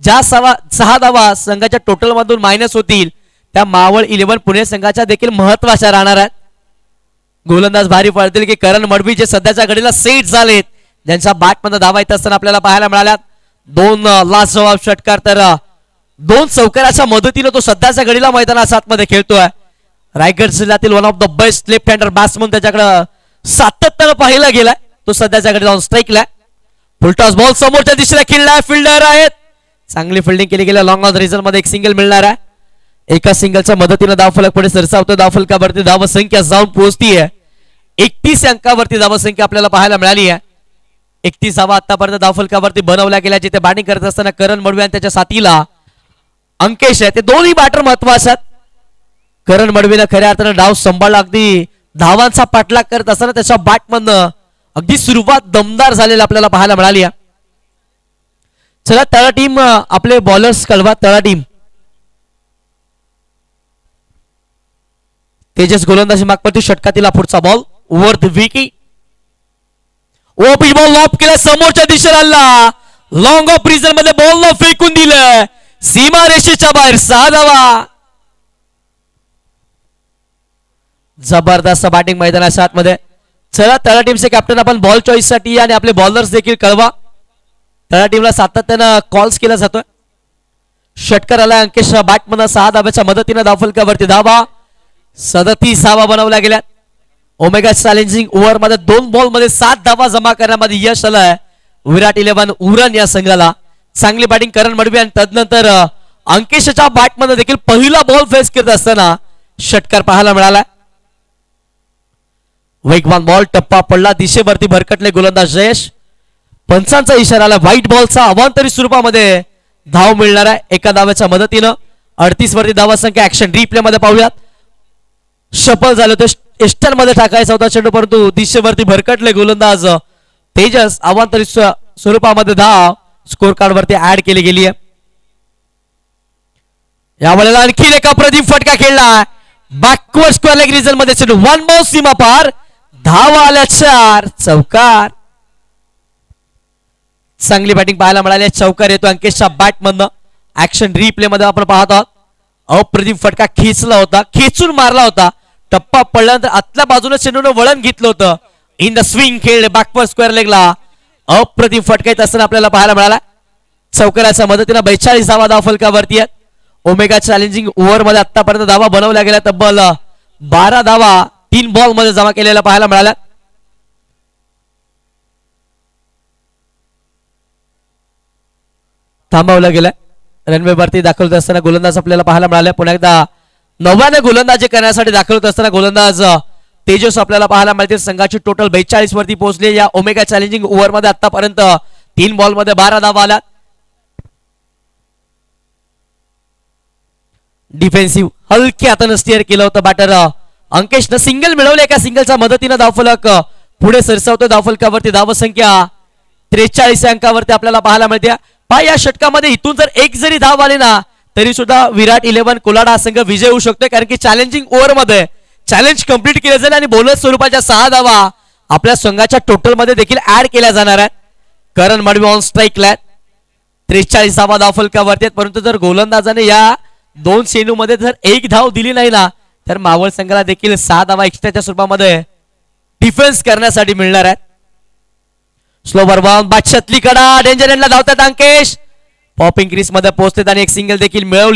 ज्या 6 धावा संघाच्या टोटल मधून मायनस होतील त्या मावळ 11 पुणे संघाच्या देखील महत्वाच्या राहणार आहेत. गोलंदाज भारी पडतील की करण मडवी जे सध्याच्या घडीला सेट झालेत, ज्यांच्या बॅटमध्ये धावा येत असताना आपल्याला पाहायला मिळाल्यात. 2 लास्ट जवाब षटकार तर 2 चौकाराच्या मदतीने तो सध्याच्या घडीला मैदानाच्या आतमध्ये खेळतोय. रायगड जिल्ह्यातील one of the best left हँडर batsman त्याच्याकडे सातत्यानं पाहिला गेलाय. तो सध्याच्या घडी जाऊन स्ट्राईकला. फुलटॉस बॉल समोरच्या दिशेला खेळलाय. फिल्डर आहेत, चांगली फिल्डिंग केली गेल्या. लॉंग ऑन रिझल्ट मध्ये एक सिंगल मिळणार आहे. एका सिंगलच्या मदतीने धावफलक पुढे सरसावतो. धावफलकावरती धावसंख्या जाऊन पोहोचतीये 31 अंकावरती. धावसंख्या आपल्याला पाहायला मिळाली आहे. 31 धावा आतापर्यंत धावफलकावरती बनवल्या गेल्या. जिथे बॅटिंग करत असताना करण मडवी आणि त्याच्या साथीला अंकेश आहे, ते दोन्ही बॅटर महत्वाचे आहेत. करण मडवीनं खऱ्या अर्थानं डाव सांभाळला. अगदी धावांचा पाठलाग करत असताना त्याच्या बॅटमधनं अगदी सुरुवात दमदार झालेला आपल्याला पाहायला मिळाली आहे. चला तळा टीम आपले बॉलर्स कळवा. तळा टीम तेजस गोलंदाजी मागपती षटकातील पुढचा ball over the Vicky. OP ball lop केला समोरच्या दिशेला आला. लॉंग ऑफ रिझन मध्ये बॉल न फेकून दिलं सीमा रेषेच्या बाहेर. 6 धावा. जबरदस्त बॅटिंग मैदानाच्या आतमध्ये. चला तळा टीमचे कॅप्टन आपण बॉल चॉईस साठी आणि आपले बॉलर्स देखील कळवा. तळा टीमला सातत्यानं कॉल्स केला जातोय. षटकार आला अंकेश बॅटमन 6 धाव्याच्या मदतीने धावफलकावरती धावा 37 धावा बनवल्या गेल्या. ओमेगा चॅलेंजिंग ओव्हर मध्ये 2 बॉल मध्ये 7 धावा जमा करण्यामध्ये यश आलंय विराट 11 उरण या संघाला. चांगली बॅटिंग करण मडवी आणि तदनंतर अंकेशच्या बॅटमध्ये देखील पहिला बॉल फेस करत असताना षटकार पाहायला मिळाला. वेगवान बॉल टप्पा पडला. दिशेवरती भरकटले गोलंदाज जयेश. पंचांचा इशारा आला. व्हाईट बॉलचा अवांतरित स्वरूपामध्ये धाव मिळणार आहे एका धाव्याच्या मदतीनं. 38 वरती धावा संख्या. ऍक्शन रिप्ले मध्ये पाहूयात. सफल झालं ते एस्टर मध्ये टाकायचा होता चेंडू, परंतु दिशेवरती भरकटले गोलंदाज तेजस. अवांतरित स्वरूपामध्ये धाव स्कोर कार्ड वरती ऍड केली गेली आहे. यावेळेला आणखी एका प्रदीप फटका खेळला बॅकवर्ड स्क्वेअर लेग रिजन मध्ये. चेंडू 1 बॉल सीमा पार. धावा आल्या 4. चौकार. चांगली बॅटिंग पाहायला मिळाली. चौकार येतो अंकेशच्या बॅट मधनं. ऍक्शन रिप्ले मध्ये आपण पाहत आहोत. अप्रतिम फटका खेचला होता, खेचून मारला होता. टप्पा पडल्यानंतर आतल्या बाजूने चेंडूने वळण घेतलं होतं. इन द स्विंग खेळ बॅकवर्ड स्क्वेअर लेगला अप्रतिम फटका येत असताना आपल्याला पाहायला मिळाला. चौकाराच्या मदतीने 42 धावा धावफलकावरती आहेत. ओमेगा चॅलेंजिंग ओव्हर मध्ये आतापर्यंत धावा बनवल्या गेल्या तब्बल 12 धावा 3 बॉल मध्ये जमा केलेल्या पाहायला मिळाल्या. थांबवलं गेलं. रनवे वरती दाखल होत असताना गोलंदाज आपल्याला पाहायला मिळाले. पुन्हा एकदा नव्याने गोलंदाजी करण्यासाठी दाखल होत असताना गोलंदाज तेजस आपल्याला पाहायला मिळते. संघाची टोटल 42 वरती पोहोचले. या ओमेगा चॅलेंजिंग ओव्हर मध्ये आतापर्यंत 3 बॉल मध्ये 12 धावा आल्या. डिफेन्सिव्ह हलक्या हाताने स्टिअर केलं होतं बॅटर अंकेशनं. सिंगल मिळवले. एका सिंगलच्या मदतीने धावफलक पुढे सरसावतो. धावफलकावरती धावसंख्या 43 अंकावरती आपल्याला पाहायला मिळते. पहा या षटकामध्ये इथून जर एक जरी धाव आली ना तरी सुद्धा विराट 11 कोलाडा हा संघ विजय होऊ शकतोय. कारण की चॅलेंजिंग ओव्हर मध्ये चॅलेंज कंप्लीट केलं जाईल आणि बोनस स्वरूपाच्या 6 धावा आपल्या संघाच्या टोटल मध्ये देखील ऍड केल्या जाणार आहेत. करण मडवी ऑन स्ट्राईकला 43 धावा धावफलकावरती आहेत. परंतु जर गोलंदाजाने या 2 चेंडू मध्ये जर एक धाव दिली नाही ना तर मावळ संघाला देखील 6 धावा एक्स्ट्राच्या स्वरूपामध्ये डिफेन्स करण्यासाठी मिळणार आहेत. स्लोवर बाउंड बादशातली कडा डेंजर एंडला धावतात अंकेश. पॉपिंग क्रीज मध्ये पोहोचतात आणि एक सिंगल देखील मिळवली.